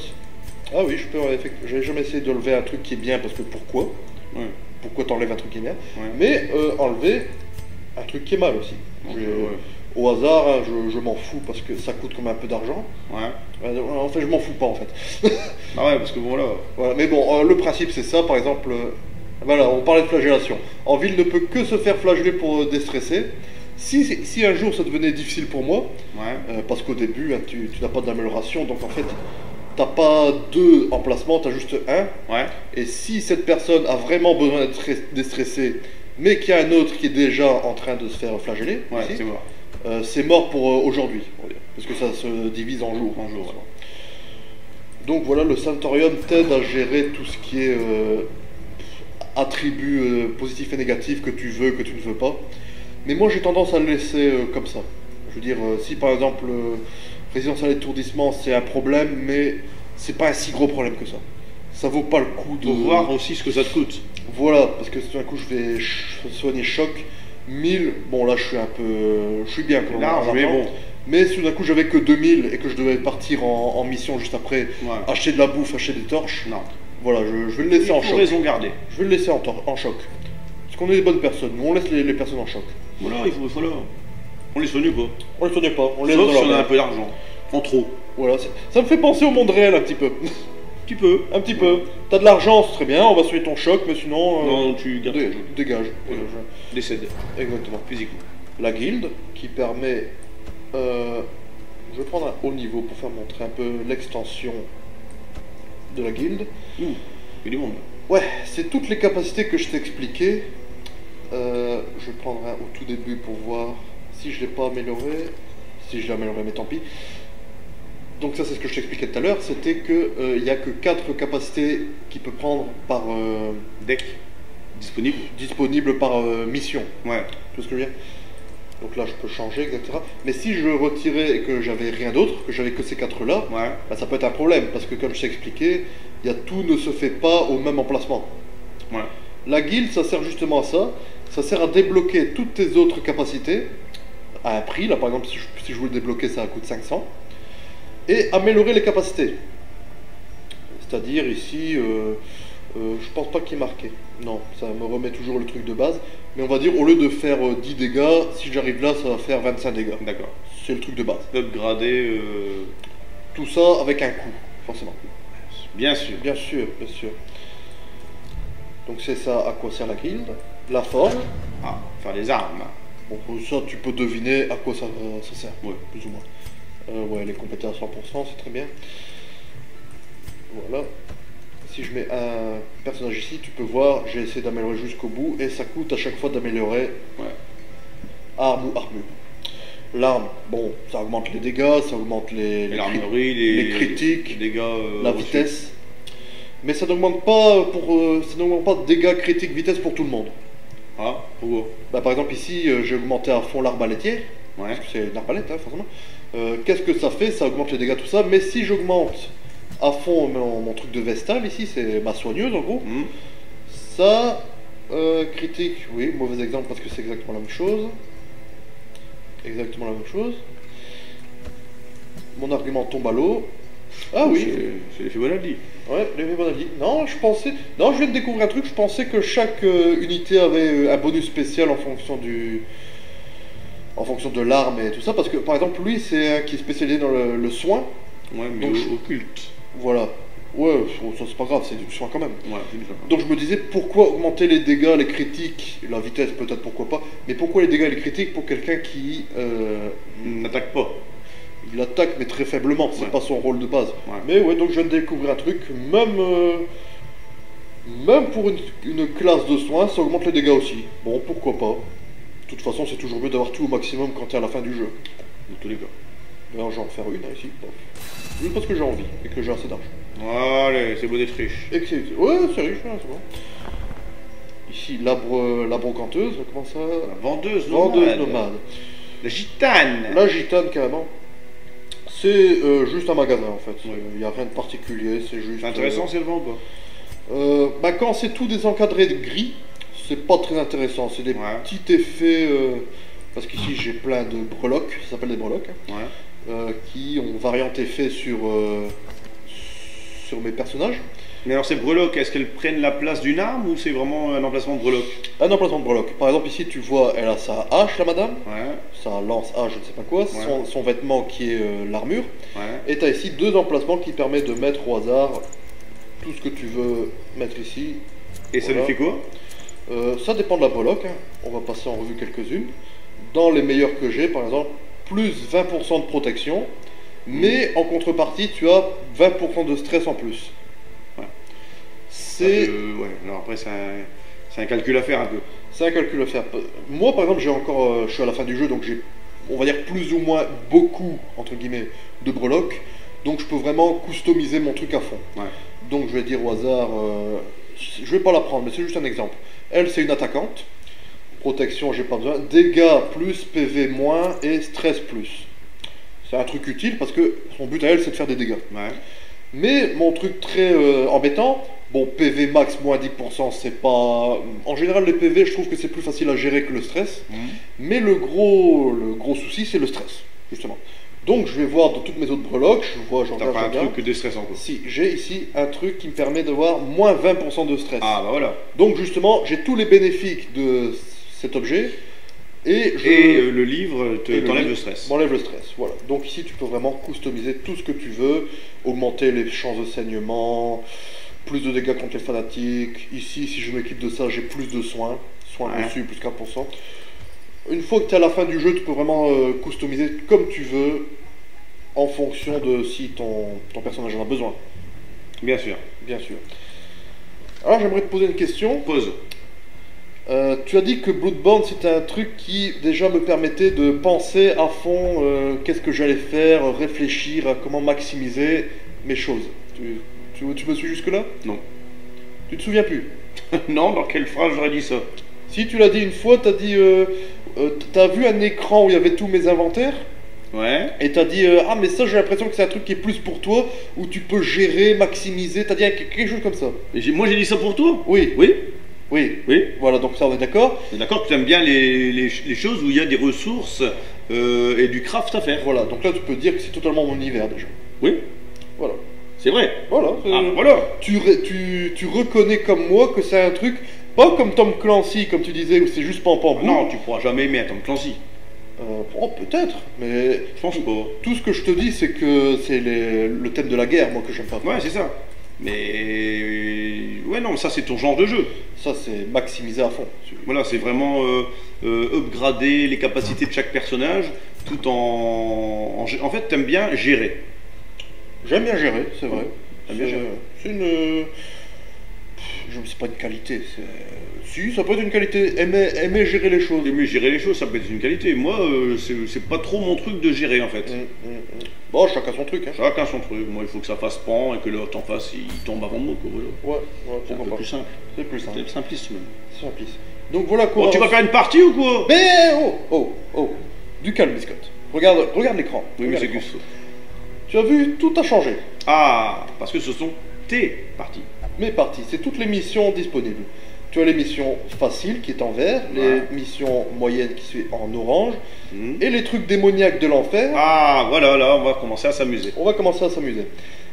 Ah oui, je peux, j'ai jamais essayé de lever un truc qui est bien, parce que pourquoi Ouais. Pourquoi t'enlèves un truc qui est bien Ouais. Mais enlever un truc qui est mal aussi. Donc, J'ai- ouais. Au hasard, hein, je m'en fous parce que ça coûte comme un peu d'argent. Ouais. En fait, je m'en fous pas en fait. Ah ouais, parce que bon là. Voilà. Mais bon, le principe c'est ça. Par exemple, voilà, on parlait de flagellation. En ville ne peut que se faire flageller pour déstresser. Si un jour ça devenait difficile pour moi, Ouais. parce qu'au début hein, tu n'as pas d'amélioration, donc en fait t'as pas 2 emplacements, t'as juste un. Ouais. Et si cette personne a vraiment besoin d'être déstressée, mais qu'il y a un autre qui est déjà en train de se faire flageller, Ouais, ici, c'est mort. c'est mort pour aujourd'hui, on va dire, parce que ça se divise en jours. En jours, ouais. Donc voilà, le sanatorium t'aide à gérer tout ce qui est attributs positifs et négatifs que tu veux, que tu ne veux pas. Mais moi j'ai tendance à le laisser comme ça. Je veux dire, si par exemple résidence à l'étourdissement c'est un problème, mais c'est pas un si gros problème que ça. Ça vaut pas le coup de... Pour voir aussi ce que ça te coûte. Voilà, parce que si tout d'un coup je vais soigner choc, 1000, bon là je suis bien quand même, Large, en mais argent. bon. Mais si tout d'un coup j'avais que 2000 et que je devais partir en mission juste après, Ouais. acheter de la bouffe, acheter des torches, Non. voilà, je vais le laisser en Il faut choc. raison garder. Je vais le laisser en choc. Parce qu'on est des bonnes personnes, nous on laisse les personnes en choc. Voilà, il faut là. On les soigne pas. On les soigne pas, on les laisse Sauf dans si on leur a un merde. peu d'argent. En trop. Voilà, ça me fait penser au monde réel un petit peu. Tu peux. Un petit peu. T'as de l'argent, c'est très bien, on va soigner ton choc, mais sinon... Non, tu gardes ton jeu. Dégage. Voilà. Décède. Exactement. Physiquement. La guilde qui permet... je vais prendre un haut niveau pour faire montrer un peu l'extension de la guilde. Il y a du monde. Ouais, c'est toutes les capacités que je t'ai expliquées. Je vais prendre un au tout début pour voir si je l'ai pas amélioré. Si je l'ai amélioré, mais tant pis. Donc ça c'est ce que je t'expliquais tout à l'heure, c'était que il n'y a que 4 capacités qu'il peut prendre par Deck. Disponible. disponibles par mission. Ouais. Tu vois ce que je veux dire? Donc là, je peux changer, etc. Mais si je retirais et que j'avais rien d'autre, que j'avais que ces quatre-là, Ouais. bah, ça peut être un problème. Parce que comme je t'ai expliqué, tout ne se fait pas au même emplacement. Ouais. La guilde, ça sert justement à ça. Ça sert à débloquer toutes tes autres capacités à un prix. Là, par exemple, si je veux le débloquer, ça coûte 500. Et améliorer les capacités. C'est-à-dire ici, je pense pas qu'il est marqué. Non, ça me remet toujours le truc de base. Mais on va dire, au lieu de faire 10 dégâts, si j'arrive là, ça va faire 25 dégâts. D'accord. C'est le truc de base. Upgrader, Tout ça avec un coût, forcément. bien sûr. Bien sûr, bien sûr. Donc c'est ça à quoi sert la guilde. La forge. Ah, faire des armes. Bon, ça, tu peux deviner à quoi ça sert. Ouais. Plus ou moins. Ouais, elle est complétée à 100%, c'est très bien. Voilà. Si je mets un personnage ici, tu peux voir, j'ai essayé d'améliorer jusqu'au bout, et ça coûte à chaque fois d'améliorer Ouais. arme ou armure. L'arme, bon, ça augmente les dégâts, ça augmente L'armurerie, les critiques, les dégâts, la reçus. vitesse. Mais ça n'augmente pas ça n'augmente pas de dégâts critiques vitesse pour tout le monde. Ah, pourquoi? Bah, par exemple ici, j'ai augmenté à fond l'arbalétier, Ouais. parce que c'est une arbalète, hein, forcément. Qu'est-ce que ça fait? Ça augmente les dégâts, tout ça, mais si j'augmente à fond mon truc de Vestal, ici, c'est ma soigneuse en gros, Hmm. ça, critique, oui, mauvais exemple parce que c'est exactement la même chose. Exactement la même chose. Mon argument tombe à l'eau. Ah oui, C'est l'effet Bonaldi. ouais, l'effet Bonaldi. Non, je pensais. Non, je viens de découvrir un truc. Je pensais que chaque unité avait un bonus spécial en fonction du. En fonction de l'arme et tout ça. Parce que par exemple, lui, c'est un qui est spécialisé dans le soin. Ouais, mais Donc, occulte. Voilà. Ouais, ça c'est pas grave, c'est du soin quand même. Ouais, c'est bizarre. Donc je me disais pourquoi augmenter les dégâts, les critiques, la vitesse peut-être pourquoi pas, mais pourquoi les dégâts et les critiques pour quelqu'un qui N'attaque pas. il attaque mais très faiblement, c'est Ouais. pas son rôle de base. Ouais. Mais ouais, donc je viens de découvrir un truc, même pour une classe de soins, ça augmente les dégâts aussi. Bon, pourquoi pas. De toute façon, c'est toujours mieux d'avoir tout au maximum quand t'es à la fin du jeu. Dans tous les cas. D'ailleurs, je vais en faire une hein, ici. Bof. Juste parce que j'ai envie et que j'ai assez d'argent. Allez, c'est beau d'être riche. Et que c'est... Ouais, c'est riche, hein, c'est bon. Ici, la brocanteuse, comment ça? La vendeuse Vendeuse nomade. La gitane. La gitane, carrément. C'est juste un magasin, en fait. Il Ouais. n'y a rien de particulier, c'est juste... C'est intéressant, c'est le vent ou pas? Bah, quand c'est tout désencadré de gris, c'est pas très intéressant. C'est des Ouais. petits effets... parce qu'ici, j'ai plein de breloques, ça s'appelle des breloques, hein, Ouais. qui ont variant effet sur mes personnages. Mais alors ces breloques, est-ce qu'elles prennent la place d'une arme ou c'est vraiment un emplacement de breloque? Un emplacement de breloque. Par exemple, ici, tu vois, elle a sa hache, la madame. Ouais, Sa lance hache, je ne sais pas quoi. Son vêtement qui est l'armure. ouais. Et tu as ici deux emplacements qui permettent de mettre au hasard tout ce que tu veux mettre ici. Et ça Voilà. lui fait quoi? Ça dépend de la breloque, hein. On va passer en revue quelques-unes. Dans les meilleurs que j'ai, par exemple, plus 20% de protection. Mais en contrepartie, tu as 20% de stress en plus. Ouais. C'est... Ouais, alors après c'est un calcul à faire un peu. C'est un calcul à faire. Moi, par exemple, j'ai encore, je suis à la fin du jeu, donc j'ai, on va dire, plus ou moins beaucoup, entre guillemets, de breloques. Donc je peux vraiment customiser mon truc à fond. Ouais. Donc je vais dire au hasard, je vais pas la prendre, mais c'est juste un exemple. Elle, c'est une attaquante. Protection, j'ai pas besoin. Dégâts plus, PV moins et stress plus. C'est un truc utile parce que son but à elle, c'est de faire des dégâts. Ouais. Mais mon truc très embêtant, bon, PV max moins 10%, c'est pas... En général, les PV, je trouve que c'est plus facile à gérer que le stress. Mais le gros souci, c'est le stress, justement. Donc, je vais voir dans toutes mes autres breloques, je vois, j'en T'as pas un truc que déstressant quoi. Si, j'ai ici un truc qui me permet d'avoir moins 20% de stress. Ah bah voilà. Donc, justement, j'ai tous les bénéfices de cet objet. Et le livre et t'enlève livre le stress. m'enlève le stress, voilà. Donc ici, tu peux vraiment customiser tout ce que tu veux, augmenter les chances de saignement, plus de dégâts contre les fanatiques. Ici, si je m'équipe de ça, j'ai plus de soins, soins Ouais. dessus, plus 4%. Une fois que tu es à la fin du jeu, tu peux vraiment customiser comme tu veux, en fonction de si ton personnage en a besoin, Bien sûr. bien sûr. Alors, j'aimerais te poser une question. Pause. Tu as dit que Bloodborne c'était un truc qui déjà me permettait de penser à fond qu'est-ce que j'allais faire, réfléchir à comment maximiser mes choses. Tu me suis jusque là? Non. Tu te souviens plus? Non, dans quelle phrase j'aurais dit ça? Si tu l'as dit une fois, t'as dit, t'as vu un écran où il y avait tous mes inventaires, Ouais. et t'as dit, ah mais ça j'ai l'impression que c'est un truc qui est plus pour toi, où tu peux gérer, maximiser, t'as dit quelque chose comme ça. Mais moi j'ai dit ça pour toi. Oui, Oui. oui, Oui. voilà, donc ça on est d'accord. T'es d'accord que tu aimes bien les choses où il y a des ressources et du craft à faire. Voilà, donc là tu peux dire que c'est totalement mon univers déjà. Oui. Voilà. C'est vrai. Voilà. Ah, voilà. Tu reconnais comme moi que c'est un truc, pas comme Tom Clancy, comme tu disais, où c'est juste pam-pam. Non, tu pourras jamais aimer un Tom Clancy. Oh, peut-être, mais Je pense pas. tout ce que je te dis, c'est que c'est le thème de la guerre, moi, que j'aime pas. Ouais, c'est ça. Mais ouais, non, ça c'est ton genre de jeu. Ça, c'est maximisé à fond. Voilà, c'est vraiment upgrader les capacités de chaque personnage, tout en fait, t'aimes bien gérer. J'aime bien gérer, c'est vrai. T'aimes bien gérer. C'est une. C'est pas une qualité. Si, ça peut être une qualité. Aimer gérer les choses. Aimer gérer les choses, ça peut être une qualité. Moi, c'est pas trop mon truc de gérer en fait. Bon, chacun son truc. Hein. Chacun son truc. Moi, il faut que ça fasse pan et que l'autre en face il tombe avant moi. Quoi, voilà. Ouais, C'est un peu pourquoi plus pas. simple. C'est plus simple. C'est simpliste même. C'est simpliste. Donc voilà quoi. Bon, tu vas faire une partie ou quoi? Mais oh. Du calme, Biscotte. Regarde l'écran. Oui, mais Regarde c'est l'écran. Gus. Tu as vu, tout a changé. Ah, parce que ce sont tes parties. Mes parties, c'est toutes les missions disponibles. Tu as les missions faciles qui est en vert, les Ouais. missions moyennes qui sont en orange, Mhm. et les trucs démoniaques de l'enfer. Ah, voilà, là, on va commencer à s'amuser. On va commencer à s'amuser.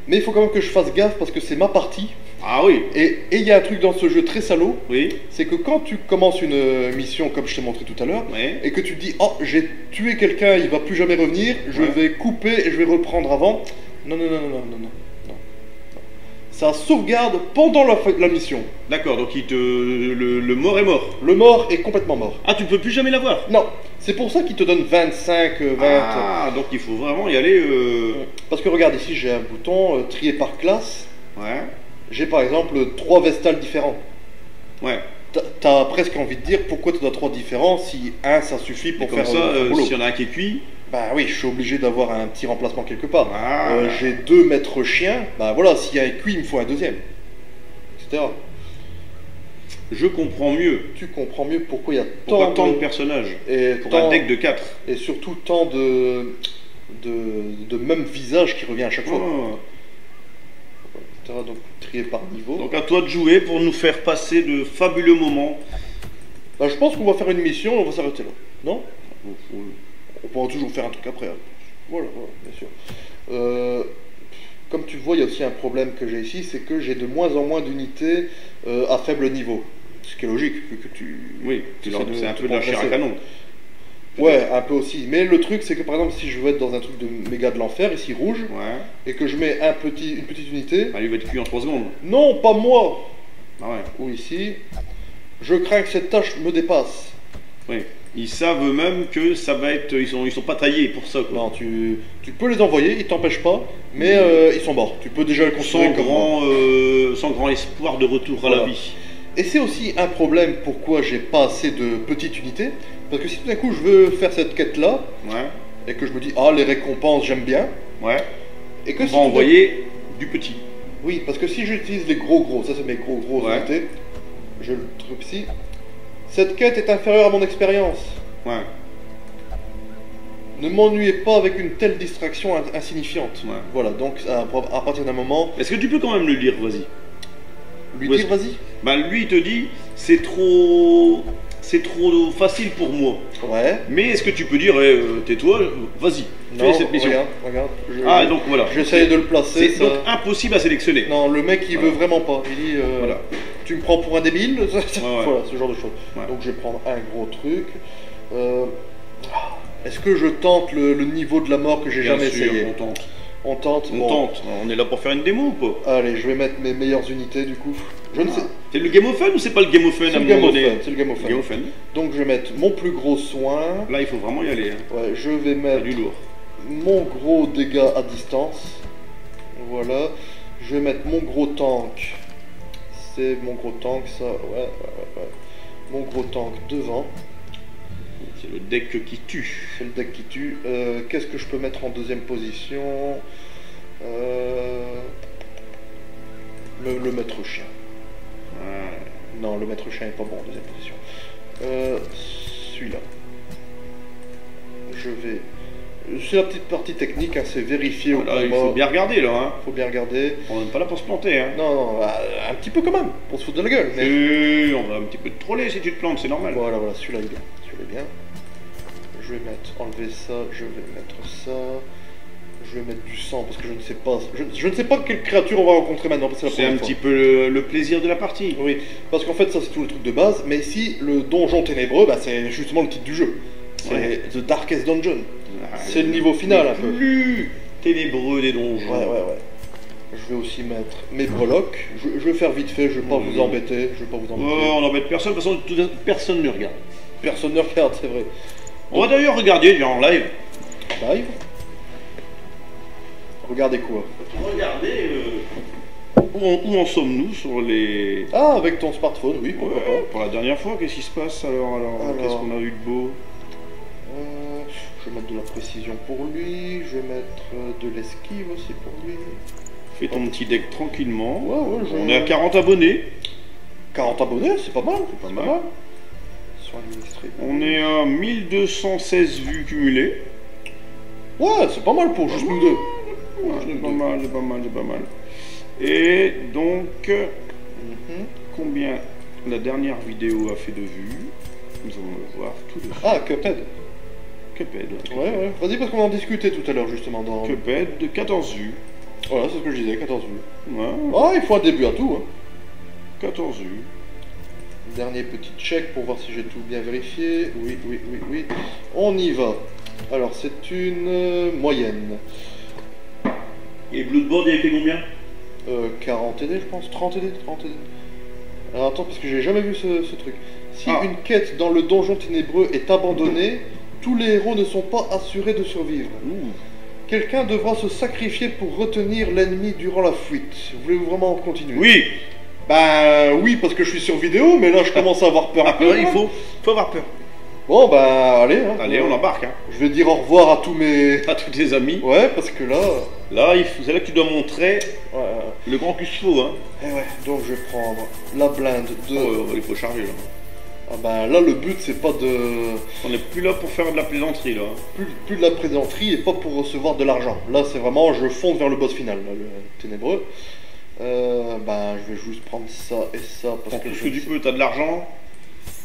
Mais il faut quand même que je fasse gaffe parce que c'est ma partie. Ah oui, Et il y a un truc dans ce jeu très salaud, oui, c'est que quand tu commences une mission comme je t'ai montré tout à l'heure, oui. et que tu te dis oh j'ai tué quelqu'un, il va plus jamais revenir, je Ouais. vais couper et je vais reprendre avant. Non. Ça sauvegarde pendant la mission. D'accord, donc le mort est mort. Le mort est complètement mort. Ah, tu peux plus jamais l'avoir. Non, c'est pour ça qu'il te donne 25, 20. Ah, donc il faut vraiment y aller. Parce que regarde ici, j'ai un bouton trier par classe. Ouais, J'ai par exemple 3 vestales différents. ouais. T'as presque envie de dire pourquoi tu as 3 différents si un ça suffit Et pour comme faire ça, le boulot. s'il y en a un qui est cuit, Bah oui, je suis obligé d'avoir un petit remplacement quelque part. Ah. J'ai 2 maîtres chiens, bah voilà, s'il y a un cuit, il me faut un deuxième. Etc. je comprends mieux. Tu comprends mieux pourquoi il y a Pourquoi tant de de personnages et pour tant- un deck de 4. et surtout tant de même visage qui revient à chaque fois. Etc. Donc trier par niveau. Donc à toi de jouer pour nous faire passer de fabuleux moments. Bah, je pense qu'on va faire une mission et on va s'arrêter là. Non? On pourra toujours faire un truc après. Hein. Voilà, bien sûr. Comme tu vois, il y a aussi un problème que j'ai ici, c'est que j'ai de moins en moins d'unités à faible niveau. Ce qui est logique, vu que tu... Oui, tu c'est essaies de un te peu de la chair à progresser. canon. Ouais, un peu aussi. Mais le truc, c'est que par exemple, si je veux être dans un truc de méga de l'enfer, ici rouge, Ouais. et que je mets une petite unité, Ah, il va être cuit en 3 secondes. non, pas moi, Ah ouais. ou ici, je crains que cette tâche me dépasse. Oui. Ils savent eux-mêmes que ça va être. Ils sont pas taillés pour ça, quoi. Non, tu peux les envoyer, ils t'empêchent pas, mais ils sont morts. Tu peux déjà les considérer comme morts. Sans grand espoir de retour à la Voilà. vie. Et c'est aussi un problème pourquoi j'ai pas assez de petites unités. Parce que si tout d'un coup je veux faire cette quête-là, Ouais. et que je me dis, ah, les récompenses, j'aime bien, Ouais. et que On si va tout d'un envoyer du petit. coup- Oui, parce que si j'utilise les gros, ça c'est mes gros Ouais. unités, je le truc ici, cette quête est inférieure à mon expérience. Ouais. Ne m'ennuyez pas avec une telle distraction insignifiante. Ouais. Voilà, donc à partir d'un moment, Est-ce que tu peux quand même le lire, vas-y. lui Ouais, dire, vas-y. Bah lui il te dit c'est trop facile pour moi. Ouais. Mais est-ce que tu peux dire tais-toi, vas-y, fais Non, cette mission. regarde. Ah donc voilà. J'essaye de le placer. C'est ça- donc impossible à sélectionner. Non, le mec il Voilà. veut vraiment pas. Il dit Voilà. tu me prends pour un débile. ouais. Voilà, ce genre de choses. Ouais. Donc je vais prendre un gros truc. Est-ce que je tente le niveau de la mort que j'ai Bien jamais sûr, essayé? on tente. On tente. On Bon. tente. On est là pour faire une démo ou pas? Allez, je vais mettre mes meilleures unités du coup. Je ne sais. C'est le Game of Fun ou c'est pas le Game of Fun C'est à le un Game moment of donné? Fun, c'est le Game of Fun. Game of Fun. Donc je vais mettre mon plus gros soin. Là il faut vraiment y aller. Hein. Ouais, je vais C'est mettre du lourd. mon gros dégât à distance. Voilà. Je vais mettre mon gros tank. C'est mon gros tank, ça. Ouais. Mon gros tank devant. C'est le deck qui tue. C'est le deck qui tue. Qu'est-ce que je peux mettre en deuxième position? Le maître chien. Ouais. Non, le maître chien est pas bon en deuxième position. Celui-là. Je vais... C'est la petite partie technique, hein, c'est vérifier au Voilà, il combat. faut bien regarder là. Hein. Faut bien regarder. On n'est pas là pour se planter. Hein. Non, non, un petit peu quand même, pour se foutre de la gueule. Mais... Et on va un petit peu te troller si tu te plantes, c'est normal. Voilà, voilà, celui-là est bien. Celui-là est bien. Je vais enlever ça, je vais mettre ça. Je vais mettre du sang parce que je ne sais pas. Je ne sais pas quelle créature on va rencontrer maintenant. C'est un petit peu le plaisir de la partie. Oui, parce qu'en fait, ça c'est tout le truc de base. Mais ici, le donjon ténébreux, bah, c'est justement le titre du jeu. C'est Ouais. The Darkest Dungeon. Ah, C'est le niveau final un peu. Plus ténébreux des donjons. Ouais, ouais, ouais. Je vais aussi mettre mes breloques. Je vais faire vite fait, je vais pas vous embêter. Je vais pas vous embêter. On n'embête personne, de toute façon, personne ne regarde. Personne ne regarde, c'est vrai. On va d'ailleurs regarder en live. Live. Regardez quoi? Regardez où en sommes-nous sur les. Ah, avec ton smartphone, oui, pourquoi Ouais, pour la dernière fois, qu'est-ce qui se passe alors, Alors. Qu'est-ce qu'on a eu de beau? Je vais mettre de la précision pour lui. Je vais mettre de l'esquive aussi pour lui. Fais ton petit deck tranquillement. Ouais, ouais, On est à 40 abonnés. 40 abonnés, c'est pas mal. pas C'est mal. Soins administrés. On est à 1216 vues cumulées. Ouais, c'est pas mal pour juste nous deux. Ouais, c'est pas mal, c'est pas mal, c'est pas mal. Et donc, Mhm. combien la dernière vidéo a fait de vues? Nous allons le voir tout de suite. Ah, Cuphead. Cuphead. Ouais, ouais. Vas-y, parce qu'on en discutait tout à l'heure, justement. Dans... Cuphead de 14 vues. Voilà, c'est ce que je disais, 14 vues. Ouais, Ah, il faut un début à tout. Hein. 14 vues. Dernier petit check pour voir si j'ai tout bien vérifié. Oui, oui, oui, oui. On y va. Alors, c'est une moyenne. Et Bloodborne, il avait fait combien? 40 TD, je pense. 30 TD, 30 TD. Alors, attends, parce que j'ai jamais vu ce truc. Si Ah. une quête dans le donjon ténébreux est abandonnée, tous les héros ne sont pas assurés de survivre. Quelqu'un devra se sacrifier pour retenir l'ennemi durant la fuite. Voulez-vous vraiment continuer? Oui. Bah oui, parce que je suis sur vidéo, mais là je commence à avoir peur un peu. Après, il faut avoir peur. Bon bah allez. Hein, Allez, on embarque. Hein. Je vais dire au revoir à tous mes... À tous tes amis. Ouais, parce que là... Là, c'est là que tu dois montrer Ouais, le grand custo. Hein. et ouais, donc je vais prendre la blinde de... Il faut charger là. Ah bah là le but c'est pas de... On n'est plus là pour faire de la plaisanterie là. Hein. Plus de la présenterie et pas pour recevoir de l'argent. Là c'est vraiment, je fonde vers le boss final, là, le ténébreux. Bah je vais juste prendre ça et ça parce Prends que tout ce je... que tu peux, t'as de l'argent.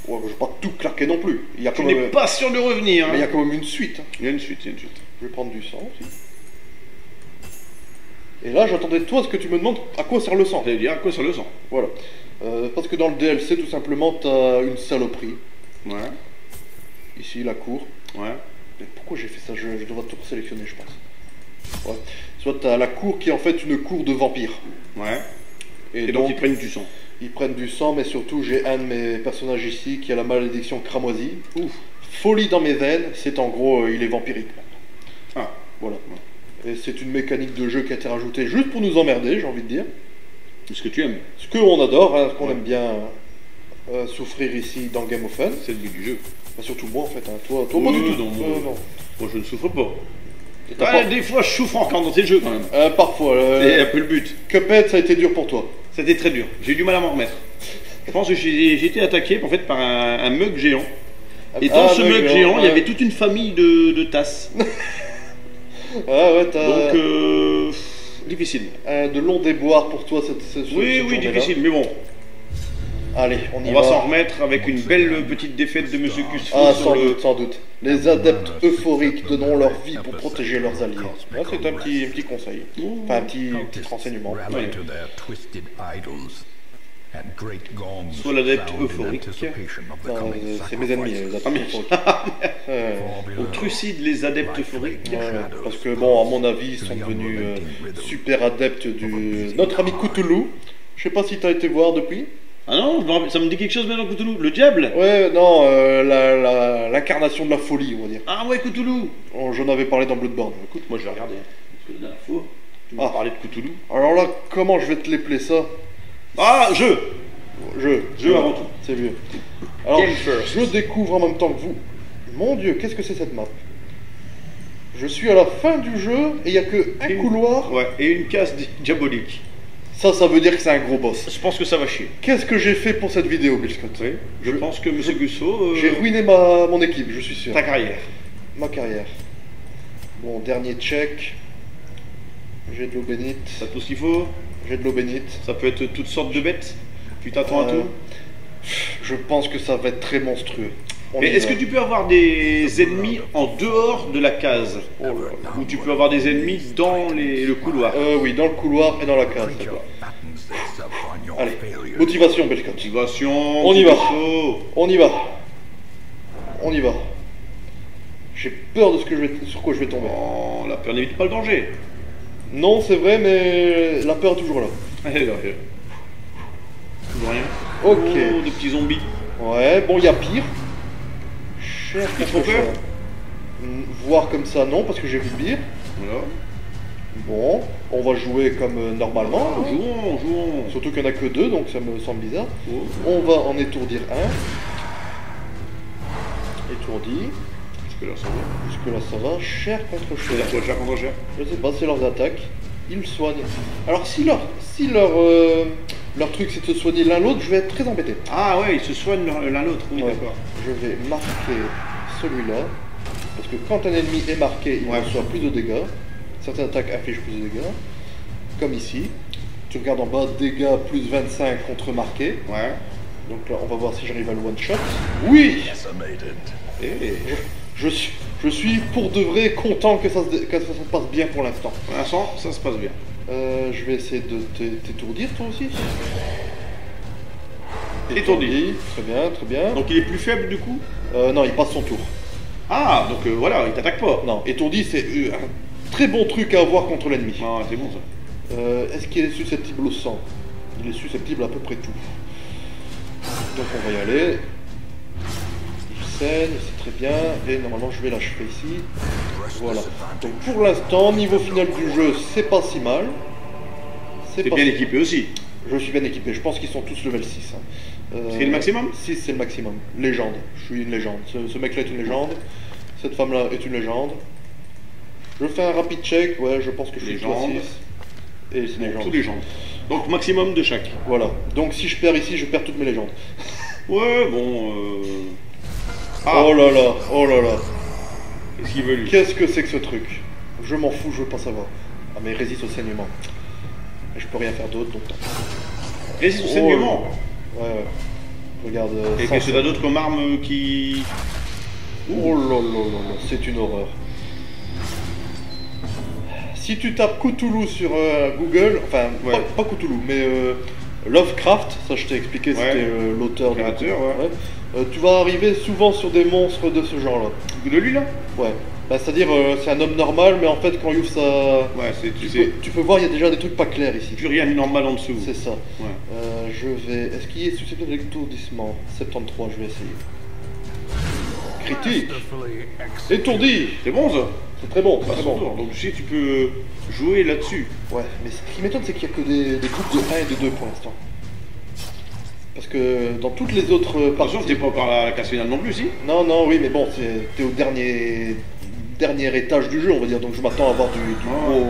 Ouais, je vais pas tout claquer non plus. Il y a Tu quand n'es même... pas sûr de revenir. Hein. Mais il y a quand même une suite. Hein. Il y a une suite, il y a une suite. Je vais prendre du sang aussi. Et là, j'attendais de toi ce que tu me demandes à quoi sert le sang. J'allais dire à quoi ça le sang. Voilà. Parce que dans le DLC, tout simplement, t'as une saloperie. Ouais, Ici, la cour. ouais. Mais pourquoi j'ai fait ça? Je devrais tout sélectionner, je pense. Ouais. Soit t'as la cour qui est en fait une cour de vampires. Ouais. Et, Et donc ils prennent du sang. ils prennent du sang, mais surtout, j'ai un de mes personnages ici qui a la malédiction cramoisie. Ouf. Folie dans mes veines, c'est en gros, il est vampirique. Ah, Voilà. Et c'est une mécanique de jeu qui a été rajoutée juste pour nous emmerder, j'ai envie de dire. c'est ce que tu aimes. Ce qu'on adore, hein, ce qu'on Ouais. aime bien souffrir ici dans Game of Fun. C'est le but du jeu. Bah, surtout moi en fait, hein. Toi Oui, pas du tout. non, moi- Moi je ne souffre pas. Et t'as Ah, des fois je souffre encore dans ces jeux quand même. parfois, C'est un peu le but. Cuphead ça a été dur pour toi. C'était très dur. J'ai eu du mal à m'en remettre. Je pense que j'ai été attaqué en fait par un mug géant. Et dans ce mug géant, il y avait toute une famille de tasses. Ah ouais, t'as Donc difficile. de longs déboires pour toi cette Oui, journée-là. oui, difficile. Mais bon, Allez, on y on va. va s'en remettre avec une belle petite défaite de Monsieur Cusfo Ah, sur sans le. doute, sans doute. Les adeptes euphoriques donneront leur vie pour protéger leurs alliés. Ouais, c'est un petit conseil. Enfin, un petit renseignement. Rally to their twisted idols and great gongs Soit l'adepte sound in euphorique. anticipation of the Non, coming c'est mes ennemis, les sacrifices. adeptes euphoriques. On trucide les adeptes euphoriques. Ouais, parce que bon, à mon avis, ils sont devenus super adeptes du... Notre ami Cthulhu. Je sais pas si t'as été voir depuis. Ah non, je me rappelle- ça me dit quelque chose maintenant Cthulhu. Le diable. Ouais, non, l'incarnation de la folie, on va dire. Ah ouais, Cthulhu. J'en avais parlé dans Bloodborne. Écoute, moi je vais regarder. Parce que la dernière fois, tu m'as Ah. parlé de Cthulhu. Alors là, comment je vais te l'épeler ça? Ah, jeu. Jeu avant tout. C'est mieux. Alors, Game first. je découvre en même temps que vous. Mon Dieu, qu'est-ce que c'est cette map? Je suis à la fin du jeu et il n'y a que un couloir. Ouais, et une case diabolique. Ça veut dire que c'est un gros boss. Je pense que ça va chier. Qu'est-ce que j'ai fait pour cette vidéo, Bill Scott? Oui. Je pense que Monsieur Gusso... J'ai ruiné mon équipe, je suis sûr. ta carrière. Ma carrière. Bon, dernier check. J'ai de l'eau bénite. T'as tout ce qu'il faut. J'ai de l'eau bénite. Ça peut être toutes sortes de bêtes. Tu t'attends à tout. Je pense que ça va être très monstrueux. Mais est-ce que tu peux avoir des ennemis en dehors de la case? Ou tu peux avoir des ennemis dans le couloir? Oui, dans le couloir et dans la case. Creature fattens itself on your Allez, failure. motivation, Bill Scott. Motivation. On y va. Gusso. On y va. On y va. J'ai peur de sur quoi je vais tomber. Oh, la peur n'évite pas le danger. Non, c'est vrai, mais la peur est toujours là. Allez, là. Toujours rien. Ok. Oh, des petits zombies. Ouais, bon, il y a pire. Cher Ils te font peur? Voir comme ça, non, parce que j'ai vu pire. Voilà. Bon, on va jouer comme normalement. hein. Jouons. Surtout qu'il n'y en a que 2, donc ça me semble bizarre. Oh. On va en étourdir un. Étourdi. Jusque-là, ça va. Jusque-là, ça va. Cher contre cher. C'est cher contre cher. Je sais pas, c'est leurs attaques. Ils me soignent. Alors, si leur truc c'est de se soigner l'un l'autre, je vais être très embêté. Ah ouais, ils se soignent l'un l'autre. Oui, Ouais. d'accord. Je vais marquer celui-là. Parce que quand un ennemi est marqué, il Ouais. reçoit plus de dégâts. Certaines attaques affichent plus de dégâts. Comme ici. Tu regardes en bas, dégâts plus 25 contre marqué. Ouais. Donc là, on va voir si j'arrive à le one-shot. Oui! Decimated. Et Je suis pour de vrai content que ça se passe bien pour l'instant. pour l'instant, ça se passe bien. Je vais essayer de t'étourdir toi aussi. Étourdi. Très bien, très bien. Donc il est plus faible du coup? Non, il passe son tour. Ah, donc voilà, il t'attaque pas. Non, étourdi, c'est un très bon truc à avoir contre l'ennemi. Ah, c'est bon ça. Est-ce qu'il est susceptible au sang? Il est susceptible à peu près tout. Donc on va y aller. Il saigne, c'est très bien. Et normalement je vais l'achever ici. Voilà. Donc pour l'instant, niveau final du jeu, c'est pas si mal. T'es pas bien si- équipé aussi. Je suis bien équipé. Je pense qu'ils sont tous level 6. hein. C'est le maximum? 6 c'est le maximum. Légende. Je suis une légende. Ce mec-là est une légende. Cette femme-là est une légende. Je fais un rapid check. Ouais, je pense que je suis toi Légende. 6. Et c'est légende. Tous les gens. Donc maximum de chaque. Voilà. Donc si je perds ici, je perds toutes mes légendes. Ouais, bon. Ah, Oh là là, oh là là. qu'est-ce qu'il veut lui? Qu'est-ce que c'est que ce truc? Je m'en fous, je veux pas savoir. Ah mais il résiste au saignement. Et je peux rien faire d'autre, donc tant pis. Résiste au Oh saignement. Ouais, ouais. Regarde. Et sans- qu'est-ce que t'as d'autre comme arme qui. Oh là là là là, c'est une horreur. Si tu tapes Cthulhu sur Google, enfin Ouais. pas Cthulhu, mais Lovecraft, ça je t'ai expliqué, Ouais. c'était l'auteur de Créateur, Cthulhu, ouais. tu vas arriver souvent sur des monstres de ce genre-là. De lui là? Ouais. Bah, c'est-à-dire, c'est un homme normal, mais en fait, quand il ouvre sa. Ouais, c'est. Tu peux voir, il y a déjà des trucs pas clairs ici. Plus rien de normal en dessous. C'est ça. Ouais. Je vais. Est-ce qu'il est susceptible d'étourdissement? 73, je vais essayer. Critique. Masterfully executed. Étourdi. C'est bon ça? C'est très bon, Pas très son bon. tour. Donc tu sais, tu peux jouer là-dessus. Ouais, mais ce qui m'étonne, c'est qu'il n'y a que des groupes de 1 et de 2 pour l'instant. Parce que dans toutes les autres parties. Attention, t'es pas par la case finale non plus, si? Non, non, oui, mais bon, t'es au dernier étage du jeu, on va dire, donc je m'attends à avoir du Ah. gros.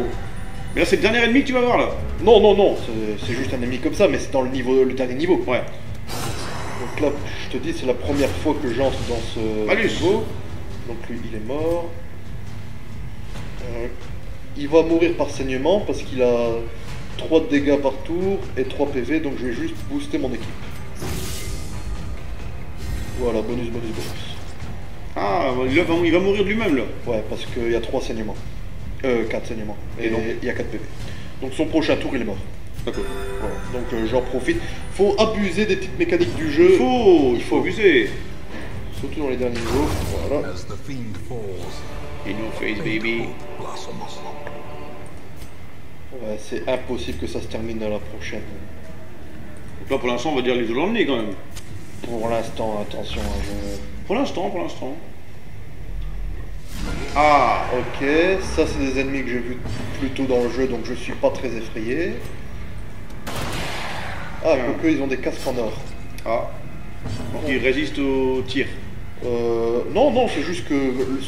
Mais là, c'est le dernier ennemi que tu vas voir là. Non, non, non, c'est juste un ennemi comme ça, mais c'est dans le dernier niveau. Ouais. Donc là, je te dis, c'est la première fois que j'entre dans ce Malus. niveau. Donc lui, il est mort. Il va mourir par saignement parce qu'il a 3 dégâts par tour et 3 PV, donc je vais juste booster mon équipe. Voilà, bonus, bonus, bonus. Ah, il va mourir de lui-même là. Ouais, parce qu'il y a 3 saignements. 4 saignements. Et Et donc il y a 4 PV. Donc son prochain tour, il est mort. D'accord. Voilà. Donc j'en profite. Faut abuser des petites mécaniques du jeu. Il faut abuser. Surtout dans les derniers niveaux. Voilà. As the fiend falls, In your face, baby. blossoms. Ouais, c'est impossible que ça se termine à la prochaine. Donc là, pour l'instant, on va dire les deux l'emmener quand même. Pour l'instant, attention. hein, Pour l'instant. Ah, Ok, ça c'est des ennemis que j'ai vus plus tôt dans le jeu, donc je suis pas très effrayé. Ah, quoique ils ont des casques en or. ah. Donc il résiste au tir. Non, non, c'est juste que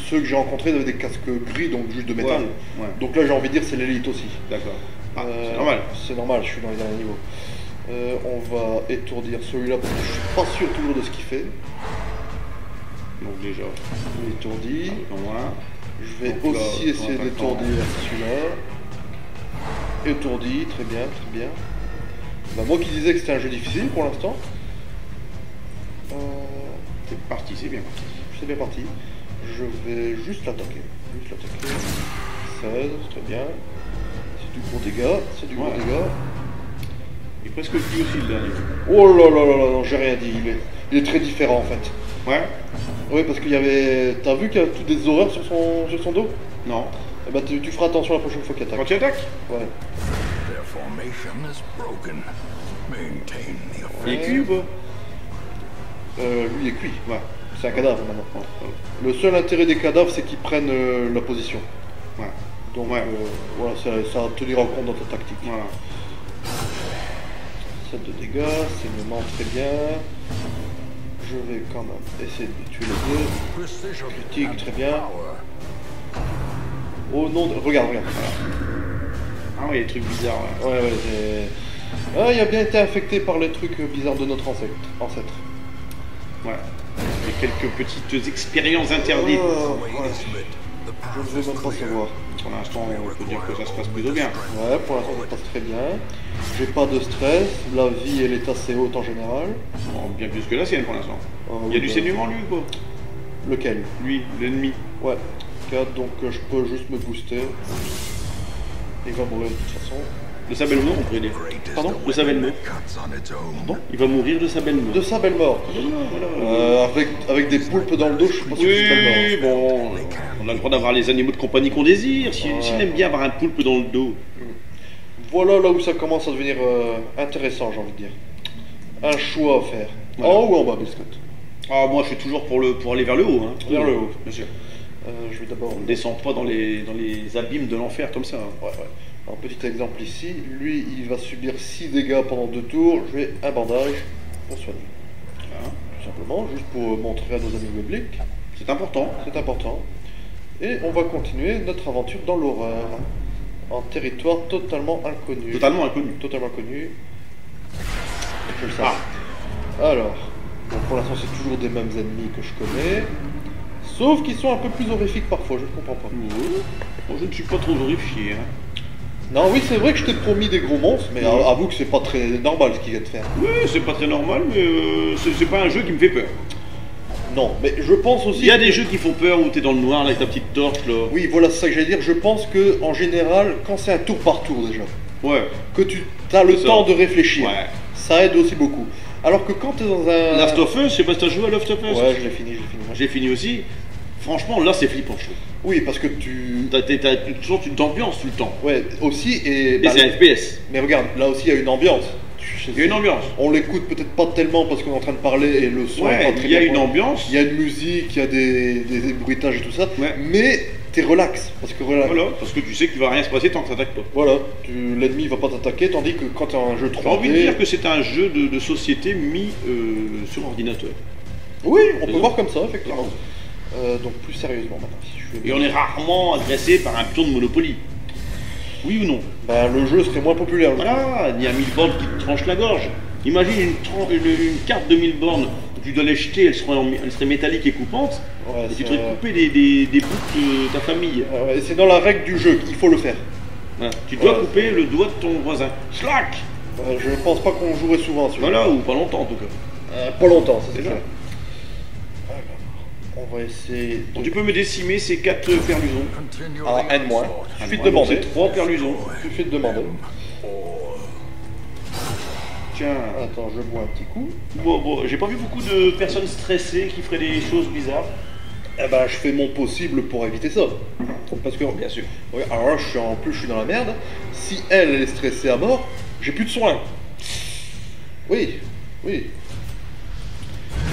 ceux que j'ai rencontrés avaient des casques gris, donc juste de métal. Ouais. Donc là j'ai envie de dire c'est l'élite aussi. D'accord. Ah, c'est normal. C'est normal, je suis dans les derniers niveaux. On va étourdir celui-là parce que je suis pas sûr toujours de ce qu'il fait. Donc déjà, Il est étourdi. voilà. Je vais Donc là, aussi essayer on d'étourdir celui-là. Étourdi, très bien, très bien. Bah, moi qui disais que c'était un jeu difficile pour l'instant. C'est parti, c'est bien parti. C'est bien parti. Je vais juste l'attaquer. 16, très bien. C'est du gros dégât, c'est du gros Ouais. dégât. Il est presque plus aussi le dernier. Oh là là là là, non, j'ai rien dit. Il est très différent en fait. Ouais. Oui, parce qu'il y avait. T'as vu qu'il y a toutes des horreurs sur son dos? Non. Eh ben, tu feras attention la prochaine fois qu'il attaque. Quand tu attaques, Ouais. Their formation is broken. Maintain the il est effect. cuit ou pas? Lui il est cuit. Ouais. C'est un cadavre maintenant. Ouais. Le seul intérêt des cadavres, c'est qu'ils prennent la position. Ouais. Donc Ouais. voilà, ça va tenir en compte dans ta tactique. Voilà. 7 de dégâts, saignement très bien. Je vais quand même essayer de tuer les deux. Precision Critique, and très bien. power. Oh non, regarde. Ah ouais, les trucs bizarres. Ouais. Ouais, c'est... Ah, il a bien été infecté par les trucs bizarres de notre ancêtre. Ouais. Et quelques petites expériences interdites. Way is lit. The Je path ne veux is même pas clear. savoir. Pour l'instant, on peut dire que ça se passe plutôt bien. Ouais, pour l'instant ça passe très bien. J'ai pas de stress, la vie elle est assez haute en général. Bon, bien plus que la sienne pour l'instant. Il y a oui, du bah, saignement lui ou pas? Lequel? Lui, l'ennemi. Ouais, 4, donc je peux juste me booster. Il va mourir de toute façon. De sa belle mort, on pourrait dire. Great is Pardon? the De sa belle weapon mort. that cuts on its own. Il va mourir de sa belle mort. De sa belle mort. Avec des poulpes dans le dos, je suis pas sûr que c'est Oui, belle mort. bon, on a le droit d'avoir les animaux de compagnie qu'on désire. S'il aime bien avoir un poulpe dans le dos. Voilà là où ça commence à devenir intéressant, j'ai envie de dire. Un choix à faire. Voilà. En haut ou en bas, Biscotte? Ah, moi je suis toujours pour aller vers le haut. Hein. Vers le haut. Bien sûr. Je vais d'abord... On ne descend pas dans les abîmes de l'enfer comme ça. Hein. Ouais. Un petit exemple ici, lui il va subir 6 dégâts pendant 2 tours, je vais un bandage pour soigner. Voilà. Tout simplement, juste pour montrer à nos amis publics, C'est important. c'est important. Et on va continuer notre aventure dans l'horreur, en territoire totalement inconnu. Totalement inconnu. Totalement inconnu. Je le sais. Ah. Alors, bon, pour l'instant c'est toujours des mêmes ennemis que je connais, sauf qu'ils sont un peu plus horrifiques parfois, je ne comprends pas. Bon, je ne suis pas trop horrifié. Hein. Non, oui, c'est vrai que je t'ai promis des gros monstres, mais Oui. avoue que c'est pas très normal ce qu'il vient de faire. Oui, c'est pas très normal, mais c'est pas un jeu qui me fait peur. Non, mais je pense aussi. Il y a des jeux qui font peur où t'es dans le noir là, avec ta petite torche là. Oui, voilà, c'est ça que j'allais dire. Je pense que en général, quand c'est un tour par tour déjà, Ouais. que tu as le C'est ça. temps de réfléchir, Ouais. ça aide aussi beaucoup. Alors que quand tu es dans un. Last of Us, je sais pas si t'as joué à Last of Us. Ouais, je l'ai fini. J'ai fini aussi. Franchement, là c'est flippant, je trouve. Oui, parce que tu. T'as toujours une ambiance tout le temps. Ouais, aussi, et. Et bah, c'est un FPS. Mais regarde, là aussi, il y a une ambiance. Il y a une ambiance. On l'écoute peut-être pas tellement parce qu'on est en train de parler et le son est Ouais, pas très il y a bien une pour- ambiance. Il y a une musique, il y a des bruitages et tout ça. Ouais. Mais t'es relax. Parce que voilà. Voilà, parce que tu sais qu'il va rien se passer tant que t'attaques pas. Voilà, l'ennemi va pas t'attaquer, tandis que quand tu as un jeu 3D... J'ai envie de dire que c'est un jeu de société mis sur ordinateur. Oui, on peut ça. voir comme ça, effectivement. Donc plus sérieusement maintenant, si je fais Et on est rarement agressé par un pion de Monopoly. Oui ou non? Ben, le jeu serait moins populaire. je trouve. Voilà, il y a 1000 bornes qui te tranchent la gorge. Imagine une carte de 1000 bornes, tu dois l'acheter, elle serait métallique et coupante, Ouais, et tu c'est- devrais couper des bouts de ta famille. Ouais, c'est dans la règle du jeu qu'il faut le faire. Voilà. Tu dois Ouais. couper le doigt de ton voisin. Slack. Je pense pas qu'on jouerait souvent à celui-là. Voilà, ou pas longtemps en tout cas. Pas longtemps, ça c'est C'est ça. clair. Alors, on va essayer de... Donc tu peux me décimer ces 4 perlusons. Continue Ah, the un de moins. onslaught. Suffit de Voilà, demander. c'est 3 perlusons. Suffit de demander. Tiens. Attends, je bois un petit coup. Bon, j'ai pas vu beaucoup de personnes stressées qui feraient des choses bizarres. Eh ben, je fais mon possible pour éviter ça. Parce que... Bien sûr. Oui, alors là, je suis dans la merde. Si elle est stressée à mort, j'ai plus de soins. Oui.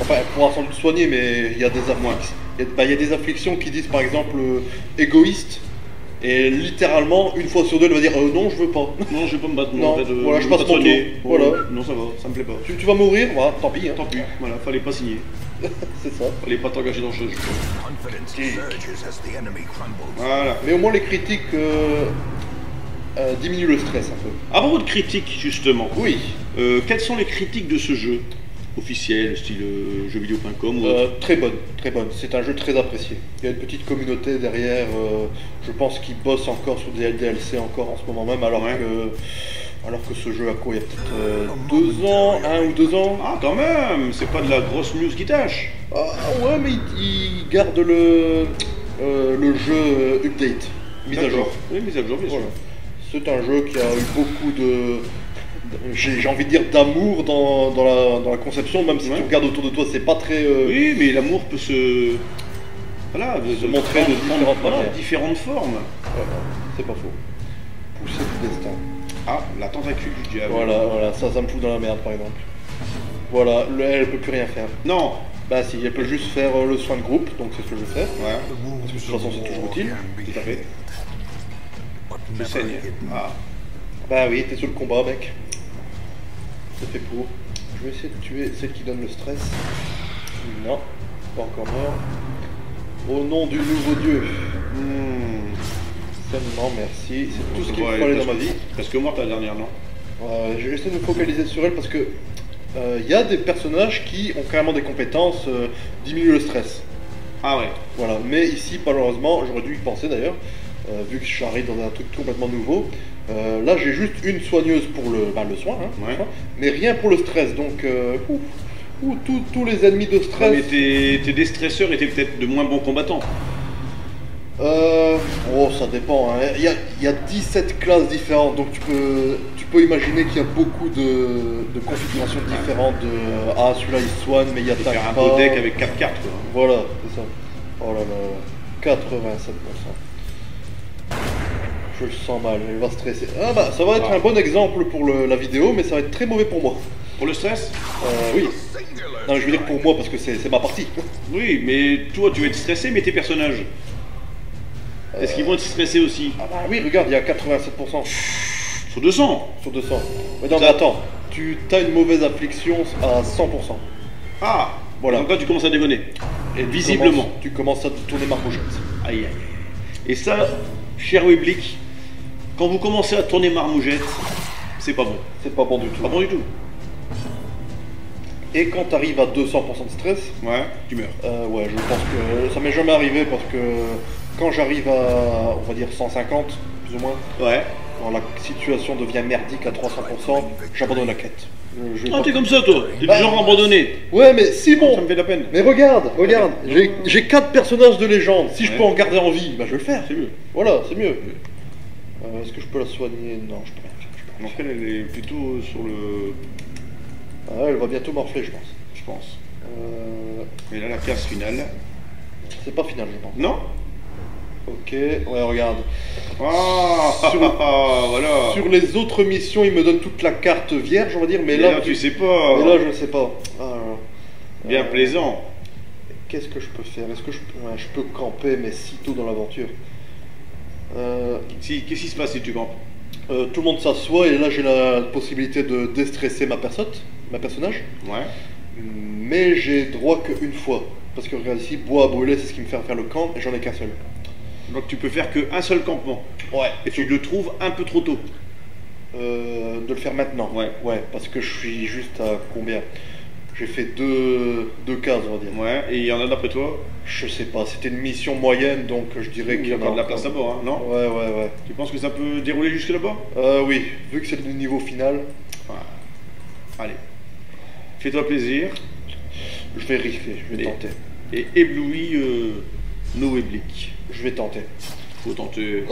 Enfin, elle pourra sans doute soigner, mais il y a des afflictions. Il y a des afflictions qui disent par exemple égoïste. Et littéralement, une fois sur deux, elle va dire non, je veux pas. Non, je vais pas me battre. Non, en fait, voilà, je veux passe pas mon soigner. tour. Voilà. Non, ça va, ça me plaît pas. Tu vas mourir, voilà, tant pis. Hein. Tant pis, voilà, fallait pas signer. C'est ça. Fallait pas t'engager dans ce jeu. Confidence surges as the enemy crumbles. Voilà. Mais au moins les critiques, diminue le stress un peu. À propos de critiques, justement, Oui. quelles sont les critiques de ce jeu officiel, style jeuxvideo.com ou autre? Très bonne, très bonne. C'est un jeu très apprécié. Il y a une petite communauté derrière, je pense qu'ils bossent encore sur des DLC encore en ce moment même, alors que ce jeu a quoi? Il y a peut-être 2 ans, 1 ou 2 ans. Ah, quand même, c'est pas de la grosse news qui tâche. Ah ouais, mais ils gardent le jeu update, mise à jour. Oui, mise à jour, bien sûr. Voilà. C'est un jeu qui a eu beaucoup de... J'ai envie de dire d'amour dans la conception, même si tu regardes autour de toi, c'est pas très... Oui, mais l'amour peut se... Voilà, se montrer de différentes manières. Différentes formes. Voilà, c'est pas faux. Pousser du destin. Ah, la tentacule du diable. Voilà, ça me fout dans la merde par exemple. Voilà, elle peut plus rien faire. Non. Bah si, elle peut juste faire le soin de groupe, donc c'est ce que je vais faire. Ouais. Parce que de toute façon c'est toujours utile. Tout à fait. Je saigne. Ah. Bah oui, t'es sur le combat mec. C'est fait pour. Je vais essayer de tuer celle qui donne le stress. Non, pas encore mort. Au nom du nouveau dieu. Seulement merci, c'est tout ce qu'il me fallait dans ma vie. Parce que moi, ta dernière, non? J'essaie de me focaliser sur elle parce que y a des personnages qui ont carrément des compétences diminuer le stress. Ah ouais. Voilà, mais ici malheureusement, j'aurais dû y penser d'ailleurs, vu que j'arrive dans un truc complètement nouveau. Là j'ai juste une soigneuse pour le soin, hein, ouais. Mais rien pour le stress, donc tous les ennemis de stress... Ouais, mais tes déstresseurs étaient peut-être de moins bons combattants. Oh, ça dépend, hein. Il y a 17 classes différentes, donc tu peux imaginer qu'il y a beaucoup de configurations différentes. Celui-là il soigne, mais il y a faire un beau deck avec 4 cartes, quoi. Voilà, c'est ça. Oh là là, 87%. Je le sens mal, il va stresser. Ah bah, ça va être un bon exemple pour la vidéo, mais ça va être très mauvais pour moi. Pour le stress? Oui. Non, je veux dire pour moi, parce que c'est ma partie. Oui, mais toi, tu vas être stressé, mais tes personnages, est-ce qu'ils vont être stressés aussi? Ah bah oui, regarde, il y a 87%. Sur 200? Sur 200. Mais non, mais attends, tu as une mauvaise affliction à 100%. Ah, voilà. Donc là, tu commences à déconner. Et visiblement. Tu commences à tourner marmoujette. Aïe, aïe, aïe. Et ça, cher Weblick, quand vous commencez à tourner marmoujette, c'est pas bon. C'est pas bon du tout. Pas bon du tout. Et quand tu arrives à 200% de stress, ouais, tu meurs. Ouais, je pense que ça m'est jamais arrivé parce que quand j'arrive à, on va dire 150, plus ou moins, ouais. Quand la situation devient merdique à 300%, j'abandonne la quête. Ah, t'es comme ça, toi? T'es du genre abandonné? Ouais, mais Simon! Ça me fait de la peine. Mais regarde, j'ai 4 personnages de légende. Si je peux en garder en vie, bah je vais le faire. C'est mieux. Voilà, c'est mieux. Est-ce que je peux la soigner? Non, je peux rien faire. En fait, elle est plutôt sur le... Ah, elle va bientôt morfler, je pense. Je pense. Mais là, la case finale... C'est pas final, je pense. Non? Ok, ouais, regarde. Voilà. Sur les autres missions, il me donne toute la carte vierge, on va dire, mais là tu sais pas. Mais là, je ne sais pas. Bien plaisant. Qu'est-ce que je peux faire? Est-ce que je peux camper, mais si tôt dans l'aventure? Qu'est-ce qui se passe si tu campes? Tout le monde s'assoit et là, j'ai la possibilité de déstresser ma personnage. Ouais. Mais j'ai droit qu'une fois. Parce que regarde ici, bois à brûler, c'est ce qui me fait faire le camp, et j'en ai qu'un seul. Donc tu peux faire qu'un seul campement. Ouais. Et tu le trouves un peu trop tôt. De le faire maintenant. Ouais. Ouais, parce que je suis juste à combien? J'ai fait deux cases, on va dire. Ouais, et il y en a d'après toi? Je sais pas, c'était une mission moyenne, donc je dirais qu'il y a encore de la place là-bas, hein, non? Ouais. Tu penses que ça peut dérouler jusque là-bas? Oui, vu que c'est le niveau final. Ouais. Allez, fais-toi plaisir. Je vais risquer, je vais tenter. Et éblouis nos Weblick. Je vais tenter. Faut tenter.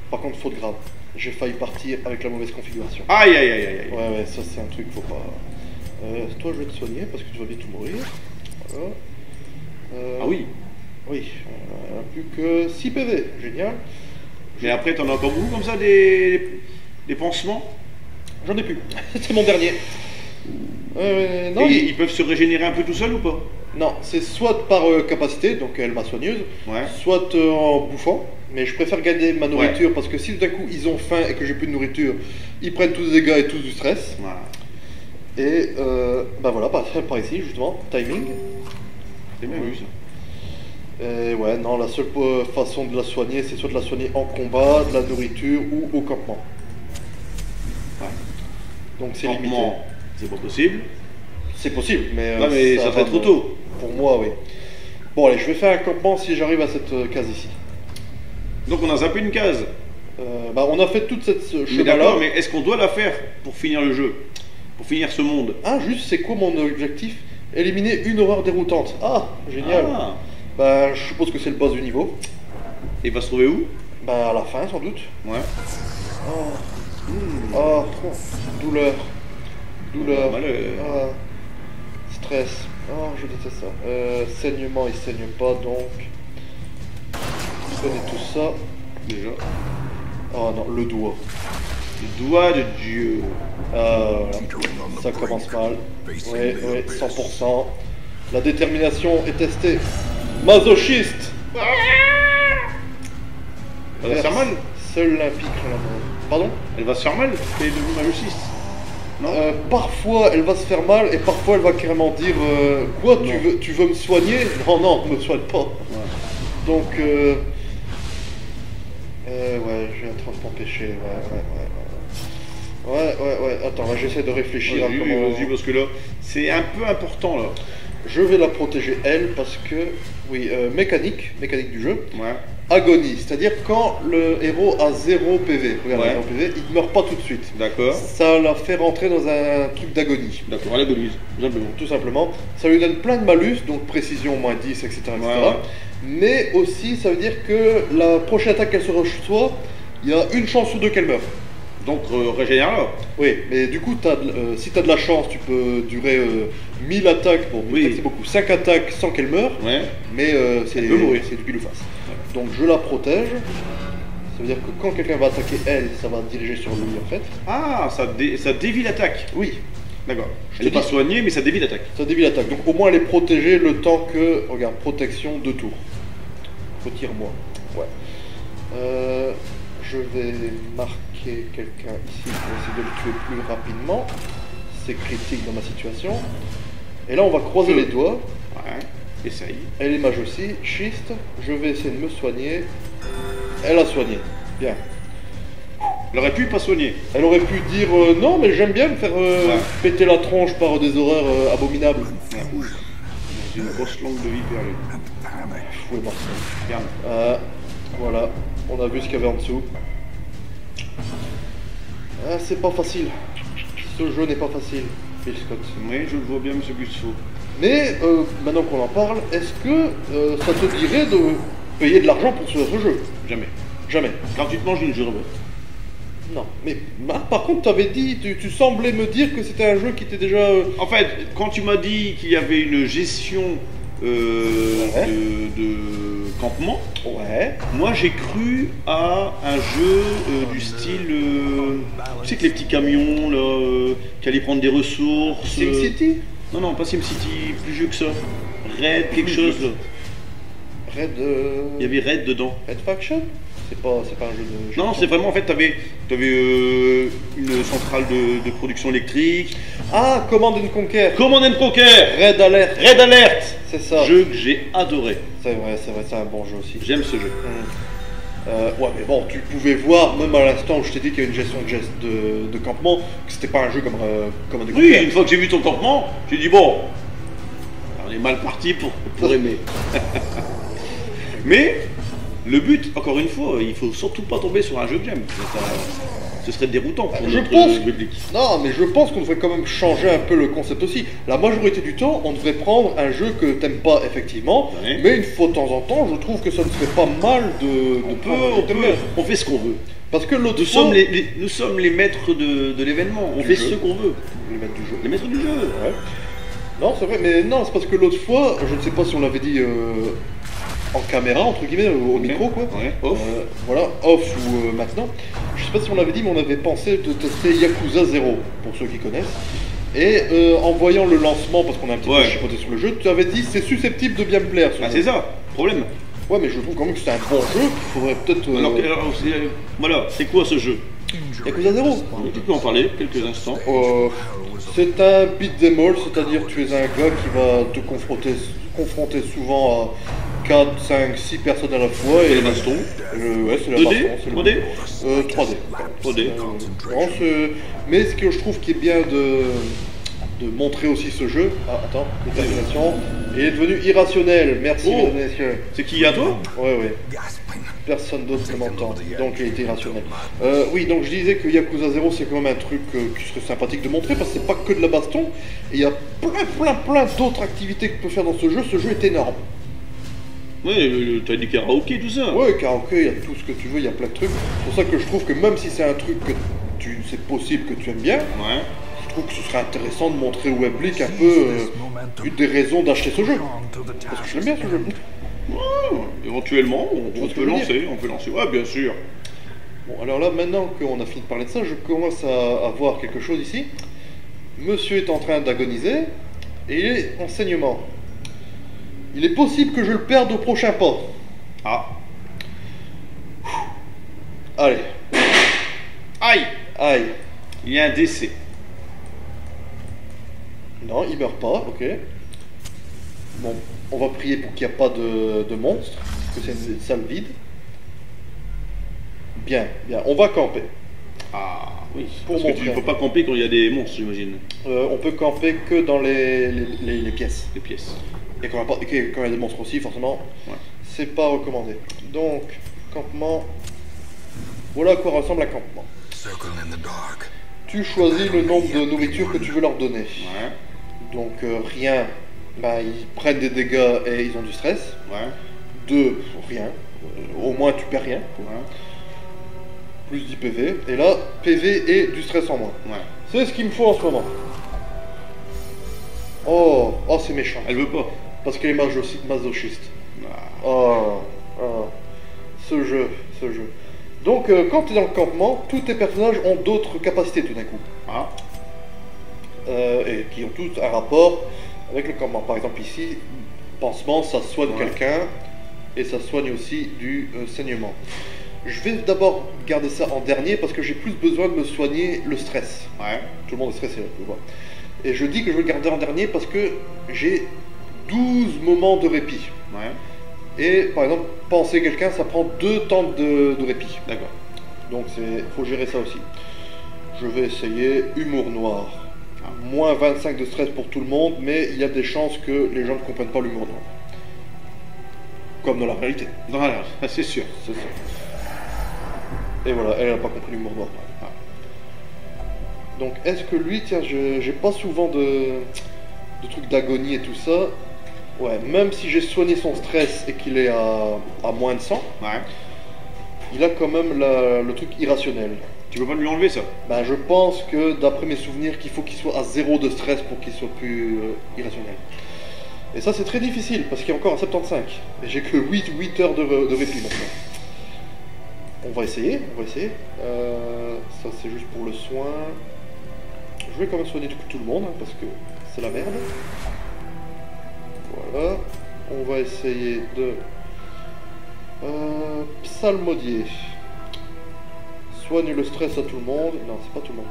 Par contre, faute grave. J'ai failli partir avec la mauvaise configuration. Aïe. Ouais, ça c'est un truc, faut pas... toi, je vais te soigner parce que tu vas bientôt mourir. Voilà. Ah oui. Oui, plus que 6 PV, génial. Mais après, t'en as encore beaucoup comme ça, des pansements? J'en ai plus, c'est mon dernier. Non, et ils peuvent se régénérer un peu tout seuls ou pas? Non, c'est soit par capacité, donc elle ma soigneuse, ouais. Soit en bouffant. Mais je préfère garder ma nourriture parce que si tout d'un coup ils ont faim et que j'ai plus de nourriture, ils prennent tous des dégâts et tous du stress. Ouais. Et bah voilà, par ici justement, timing. C'est bien vu ça. Et ouais, non, la seule façon de la soigner, c'est soit de la soigner en combat, de la nourriture ou au campement. Donc c'est limité. Campement, c'est pas possible. C'est possible, mais, Non, mais ça serait trop tôt. Pour moi, oui. Bon, allez, je vais faire un campement si j'arrive à cette case ici. Donc on a zappé une case. Bah, on a fait toute cette Mais chemin-là. d'accord, mais est-ce qu'on doit la faire pour finir le jeu? Pour finir ce monde? Ah, juste, c'est quoi mon objectif? Éliminer une horreur déroutante. Ah, génial. Ah. Bah, je suppose que c'est le boss du niveau. Et il va se trouver où? Bah, à la fin, sans doute. Ouais. Oh, douleur. Douleur. Malheur. Ah, stress. Oh, je déteste ça. Saignement, il saigne pas, donc... Prenez tout ça. Déjà. Oh non, le doigt. Le doigt de Dieu. Voilà. Ça commence mal. Oui, oui, 100%. La détermination est testée. Masochiste. Elle va se faire mal? Seul l'impique la mort. Pardon? Elle va se faire mal? T'es devenu masochiste? Non? Parfois elle va se faire mal et parfois elle va carrément dire quoi, Non. tu veux me soigner? Non, non, me soigne pas. Ouais. Donc ouais, j'ai un traitement péché. Ouais. Attends, là, j'essaie de réfléchir à Vas-y, comment... vas-y, parce que là, c'est un peu important là. Je vais la protéger elle parce que, oui, mécanique du jeu. Ouais. Agonie, c'est-à-dire quand le héros a 0 PV, regarde, Ouais. 0 PV, il ne meurt pas tout de suite. D'accord. Ça la fait rentrer dans un truc d'agonie. D'accord, elle agonise, tout simplement. Tout simplement. Ça lui donne plein de malus, donc précision moins 10, etc. etc. Ouais. Mais aussi, ça veut dire que la prochaine attaque qu'elle se reçoit, il y a une chance sur deux qu'elle meurt. Donc, régénère là. Oui, mais du coup, si tu as de la chance, tu peux durer 1000 attaques, bon, 1000 Oui. attaques, c'est beaucoup, 5 attaques sans qu'elle meure, Ouais. mais c'est Elle peut mourir. du pile ou face. Donc je la protège, ça veut dire que quand quelqu'un va attaquer elle, ça va diriger sur lui en fait. Ah, ça dévie l'attaque. Oui, D'accord. Je Elle n'est te pas dis- soignée, mais ça dévie l'attaque. ça dévie l'attaque. Donc au moins elle est protégée le temps que, regarde, protection 2 tours. Retire-moi. Ouais. Je vais marquer quelqu'un ici pour essayer de le tuer plus rapidement. C'est critique dans ma situation. Et là on va croiser les doigts. Ouais. Essaye. Elle est mage aussi, schiste. Je vais essayer de me soigner. Elle a soigné. Bien. Elle aurait pu pas soigner. Elle aurait pu dire non, mais j'aime bien me faire péter la tronche par des horreurs abominables. Ouais. J'ai une grosse langue de vipère, lui. Fouet moi. Regarde. Voilà, on a vu ce qu'il y avait en dessous. C'est pas facile. Ce jeu n'est pas facile, Phil Scott. Oui, je le vois bien, monsieur Gustavo. Mais maintenant qu'on en parle, est-ce que ça te dirait de payer de l'argent pour ce jeu? Jamais. Jamais. Gratuitement, je ne jure pas. Non. Mais par contre, t'avais dit, tu semblais me dire que c'était un jeu qui était déjà. En fait, quand tu m'as dit qu'il y avait une gestion Ouais. de campement, Ouais. moi j'ai cru à un jeu du style. Tu sais que les petits camions là, qui allaient prendre des ressources. SimCity Non, pas SimCity, plus vieux que ça. Raid, quelque chose là. Red. Il y avait Raid dedans. Red Faction? C'est pas un jeu de. Non, c'est vraiment en fait, t'avais une centrale de production électrique. Ah, Command and Conquer. Command and Conquer, Red Alert. Red Alert, C'est ça. jeu que j'ai adoré. C'est vrai, c'est un bon jeu aussi. J'aime ce jeu. Ouais, mais bon, tu pouvais voir, même à l'instant où je t'ai dit qu'il y avait une gestion de campement, que c'était pas un jeu comme un Oui, une fois que j'ai vu ton campement, j'ai dit bon, on est mal parti pour aimer. Mais le but, encore une fois, il faut surtout pas tomber sur un jeu que j'aime. Ce serait déroutant pour Je notre pense- public. Non, mais je pense qu'on devrait quand même changer un peu le concept aussi. La majorité du temps, on devrait prendre un jeu que t'aimes pas effectivement, Ouais. mais une fois de temps en temps, je trouve que ça ne serait pas mal de prendre un jeu que t'aimes bien. On fait ce qu'on veut. Parce que l'autre Nous fois, sommes les maîtres de l'événement. On Du fait jeu. ce qu'on veut. les maîtres du jeu. Les maîtres du jeu. Ouais. Non, c'est vrai, mais non, c'est parce que l'autre fois, je ne sais pas si on l'avait dit en caméra, entre guillemets, au micro, quoi. Ouais, off. Voilà, off ou maintenant. Je sais pas si on l'avait dit, mais on avait pensé de tester Yakuza 0, pour ceux qui connaissent. Et en voyant le lancement, parce qu'on a un petit peu Ouais. chipoté sur le jeu, tu avais dit c'est susceptible de bien me plaire. Ce Ah, jeu. c'est ça, problème. Ouais, mais je trouve quand même que c'est un bon jeu qu'il faudrait peut-être. Voilà, c'est quoi ce jeu? Yakuza 0. Tu peux en parler quelques instants. C'est un beat'em all, c'est-à-dire tu es un gars qui va te confronter souvent à 4, 5, 6 personnes à la fois. Et Et le baston. Ouais, c'est la 2D, baston, c'est le- 3D. 3D. 3D. Non, mais ce que je trouve qui est bien de montrer aussi ce jeu. Ah, attends, détermination. Il est devenu irrationnel. Merci, Oh. mesdames et messieurs. C'est qui à toi? Ouais, ouais. Gasping. Personne d'autre ne m'entend, donc il était irrationnel. Oui, donc je disais que Yakuza 0 c'est quand même un truc qui serait sympathique de montrer parce que c'est pas que de la baston, et il y a plein d'autres activités que tu peux faire dans ce jeu. Ce jeu est énorme. Ouais, t'as dit karaoké, tout ça. Ouais, karaoké, il y a tout ce que tu veux, il y a plein de trucs. C'est pour ça que je trouve que même si c'est un truc que c'est possible que tu aimes bien, Ouais. je trouve que ce serait intéressant de montrer au Weblick un peu une des raisons d'acheter ce jeu. Parce que je l'aime bien ce jeu. Éventuellement, vois on ce que peut je veux lancer, on peut lancer. Ouais, bien sûr. Bon, alors là, maintenant qu'on a fini de parler de ça, je commence à voir quelque chose ici. Monsieur est en train d'agoniser et il est en saignement. Il est possible que je le perde au prochain pas. Ah. Allez, Aïe. aïe. Il y a un décès. Non, il meurt pas, ok. Bon, on va prier pour qu'il n'y ait pas de monstre, que c'est une salle vide. Bien, bien, on va camper. Ah, oui. Pour Parce que tu montrer. ne peux pas camper quand il y a des monstres, j'imagine. On peut camper que dans les pièces. Les pièces. Et quand il y a des monstres aussi, forcément, Ouais. c'est pas recommandé. Donc, campement. Voilà à quoi ressemble un campement. Circle in the dark. Tu choisis le nombre de nourriture que tu veux leur donner. Ouais. Donc, rien, bah, ils prennent des dégâts et ils ont du stress. Ouais. 2, rien. Au moins, tu perds rien. Ouais. Plus 10 PV. Et là, PV et du stress en moins. Ouais. C'est ce qu'il me faut en ce moment. Oh, oh c'est méchant. Elle veut pas. Parce qu'elle est masochiste. Ah. Oh, oh, ce jeu. Donc, quand tu es dans le campement, tous tes personnages ont d'autres capacités tout d'un coup. Ah. Et qui ont tous un rapport avec le campement. Par exemple, ici, pansement, ça soigne Ouais. quelqu'un et ça soigne aussi du saignement. Je vais d'abord garder ça en dernier parce que j'ai plus besoin de me soigner le stress. Ouais. Tout le monde est stressé, là, tu vois. Et je dis que je vais le garder en dernier parce que j'ai 12 moments de répit. Ouais. Et par exemple, penser quelqu'un, ça prend 2 temps de répit. D'accord. Donc il faut gérer ça aussi. Je vais essayer humour noir. Ah. Moins 25 de stress pour tout le monde, mais il y a des chances que les gens ne comprennent pas l'humour noir. Comme dans la réalité, Voilà, c'est sûr. c'est ça. Et voilà, elle n'a pas compris l'humour noir. Ah. Donc est-ce que lui, tiens, j'ai pas souvent de trucs d'agonie et tout ça. Ouais, même si j'ai soigné son stress et qu'il est à moins de 100, Ouais. il a quand même le truc irrationnel. Tu peux pas lui enlever ça? Ben, je pense que d'après mes souvenirs, qu'il faut qu'il soit à 0 de stress pour qu'il soit plus irrationnel. Et ça c'est très difficile parce qu'il est encore à 75. Et j'ai que 8 heures de répit maintenant. On va essayer. Ça c'est juste pour le soin. Je vais quand même soigner tout le monde hein, parce que c'est la merde. Voilà. On va essayer de psalmodier. Soigne le stress à tout le monde. Non, c'est pas tout le monde.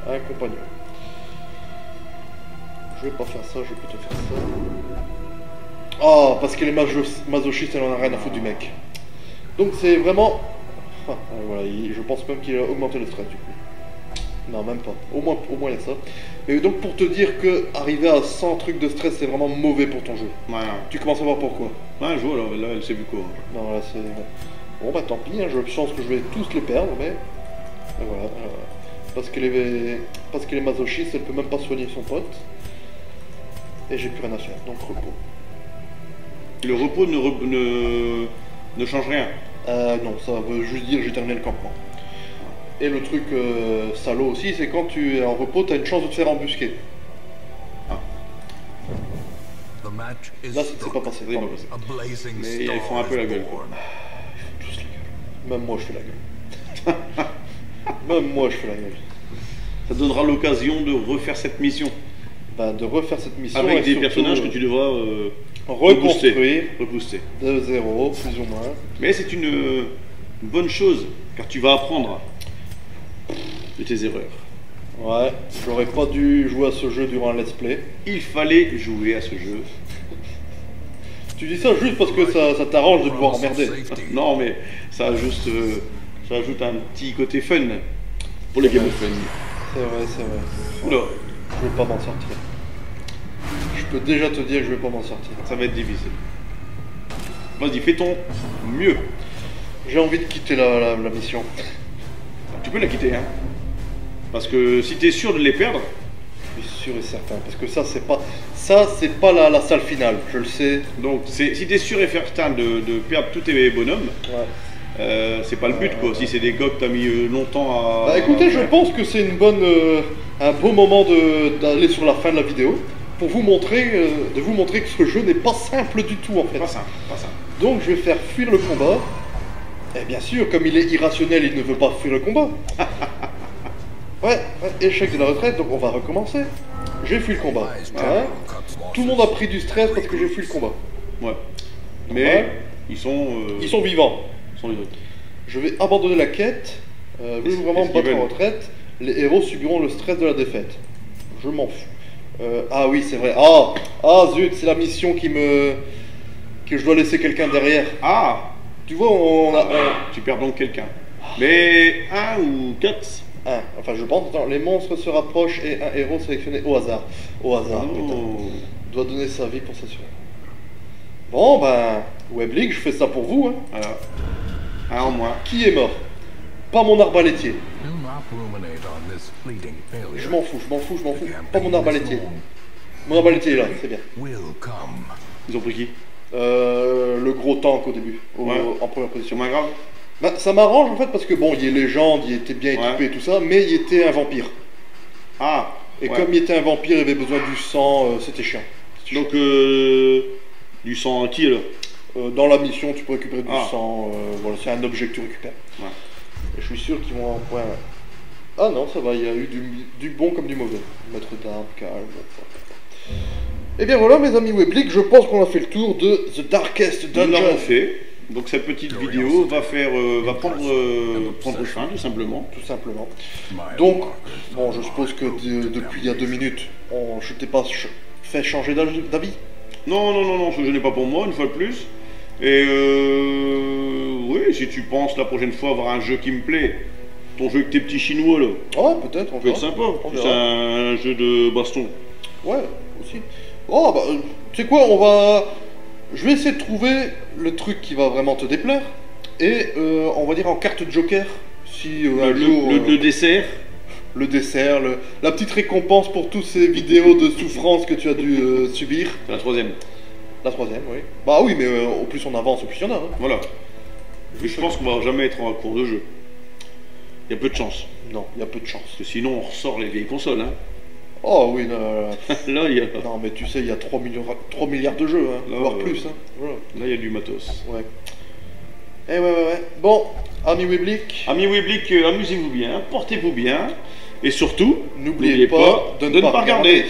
Un compagnon. Je vais pas faire ça, je vais plutôt faire ça. Ah, parce qu'elle est masochiste, elle en a rien à foutre du mec. Donc c'est vraiment... Ah, voilà, je pense même qu'il a augmenté le stress du coup. Non, même pas. Au moins il y a ça. Et donc pour te dire que arriver à 100 trucs de stress, c'est vraiment mauvais pour ton jeu. Ouais. Tu commences à voir pourquoi. Ouais, je vois, là, elle sait plus quoi. Non, là c'est... Bon bah tant pis, hein, je pense que je vais tous les perdre, mais... Et voilà. Parce qu'elle est masochiste, elle peut même pas soigner son pote. Et j'ai plus rien à faire, donc repos. Le repos ne change rien. Non, ça veut juste dire que j'ai terminé le campement. Et le truc salaud aussi, c'est quand tu es en repos, tu as une chance de te faire embusquer. The match is Là, c'est pas struck. passé. C'est pas tant passé. A blazing Mais star ils font un peu la is gueule, quoi. born. Tous la gueule. Même moi, je fais la gueule. Même moi, je fais la gueule. Ça te donnera l'occasion de refaire cette mission. Bah, de refaire cette mission. Avec et des surtout, personnages que tu devras reconstruire rebooster. de zéro, plus ou moins. Mais c'est une bonne chose, car tu vas apprendre de tes erreurs. Ouais, j'aurais pas dû jouer à ce jeu durant un let's play. Il fallait jouer à ce jeu. Tu dis ça juste parce que ça t'arrange de pouvoir emmerder. Non, mais ça ajoute, ça ajoute un petit côté fun pour les Game of Fun. C'est vrai, c'est vrai. Oula, Je vais pas m'en sortir. Je peux déjà te dire que je vais pas m'en sortir. ça va être difficile. Vas-y, fais ton mieux. J'ai envie de quitter la mission. Tu peux la quitter, hein. Parce que si t'es sûr de les perdre, Je suis sûr et certain. Parce que ça, c'est pas la salle finale, je le sais. donc si t'es sûr et certain de perdre tous tes bonhommes, Ouais. c'est pas le but quoi. Si c'est des gars que t'as mis longtemps à. Bah écoutez, je pense que c'est un beau moment d'aller sur la fin de la vidéo pour vous montrer, de vous montrer que ce jeu n'est pas simple du tout en fait. Pas simple, pas simple. Donc je vais faire fuir le combat. Et bien sûr, comme il est irrationnel, il ne veut pas fuir le combat. Ouais, échec de la retraite, donc on va recommencer. J'ai fui le combat. Ouais. Tout le monde a pris du stress parce que j'ai fui le combat. Ouais. Mais Ouais. ils sont. Ils sont vivants. Ils sont les autres. Je vais abandonner la quête. Voulez-vous vraiment est-ce me battre qu'ils en veulent retraite? Les héros subiront le stress de la défaite. Je m'en fous. Ah oui, c'est vrai. Ah zut, c'est la mission que je dois laisser quelqu'un derrière. Ah, Tu vois, on a tu perds donc quelqu'un. Mais un ou quatre. un. Enfin, je pense. Attends, les monstres se rapprochent et un héros sélectionné au hasard. Au hasard, putain. Oh. Doit donner sa vie pour s'assurer. Bon, ben, Web League, je fais ça pour vous. Hein. Voilà. Un en moins. Qui est mort? Pas mon arbalétier. Do not ruminate on this fleeting failure. Je m'en fous. The Pas mon campaign arbalétier. is long, Mon arbalétier est là, c'est bien. will come. Ils ont pris qui? Le gros tank au début, Ouais. en première C'est position. moins grave. Bah, ça m'arrange en fait parce que bon, il est légende, il était bien équipé Ouais. et tout ça, mais il était un vampire. Ah. Et ouais. comme il était un vampire, il avait besoin du sang, c'était chiant. Donc du sang qui alors? Dans la mission, tu peux récupérer du Ah. sang, voilà, c'est un objet que tu récupères. Ouais. Et je suis sûr qu'ils vont en point. Ah non, ça va, il y a eu du bon comme du mauvais. Maître d'armes, calme. Et bien voilà, mes amis Weblick, je pense qu'on a fait le tour de The Darkest Nous l'avons Dungeon. fait. Donc cette petite vidéo va prendre fin tout simplement. Tout simplement. My Donc, markers bon, je suppose que depuis il y a 2 minutes, je t'ai pas fait changer d'avis. Non, ce jeu n'est pas pour moi une fois de plus. Et oui, si tu penses la prochaine fois avoir un jeu qui me plaît, ton jeu avec tes petits chinois là, Oh, peut-être, on ça peut être verra. sympa. On C'est verra. un jeu de baston. Ouais, aussi. Oh, bah, tu sais quoi, je vais essayer de trouver le truc qui va vraiment te déplaire. Et on va dire en carte joker, si un jour... Le dessert. le dessert, la petite récompense pour toutes ces vidéos de souffrance que tu as dû subir. C'est la troisième. La troisième, oui. Bah oui, mais au plus on avance, au plus il y en a. Hein. Voilà. Mais je pense qu'on va jamais être en cours de jeu. Il y a peu de chance. Non, il y a peu de chance. Parce que sinon on ressort les vieilles consoles. Hein. Oh oui, non, Là, il y a, non, mais tu sais, il y a 3 milliards de jeux, hein, Là, voire plus. Hein. Voilà. là, il y a du matos. Ouais. Eh ouais. Bon, ami Weblick, Amis Weblick, amusez-vous bien, portez-vous bien. Et surtout, n'oubliez pas de ne pas regarder.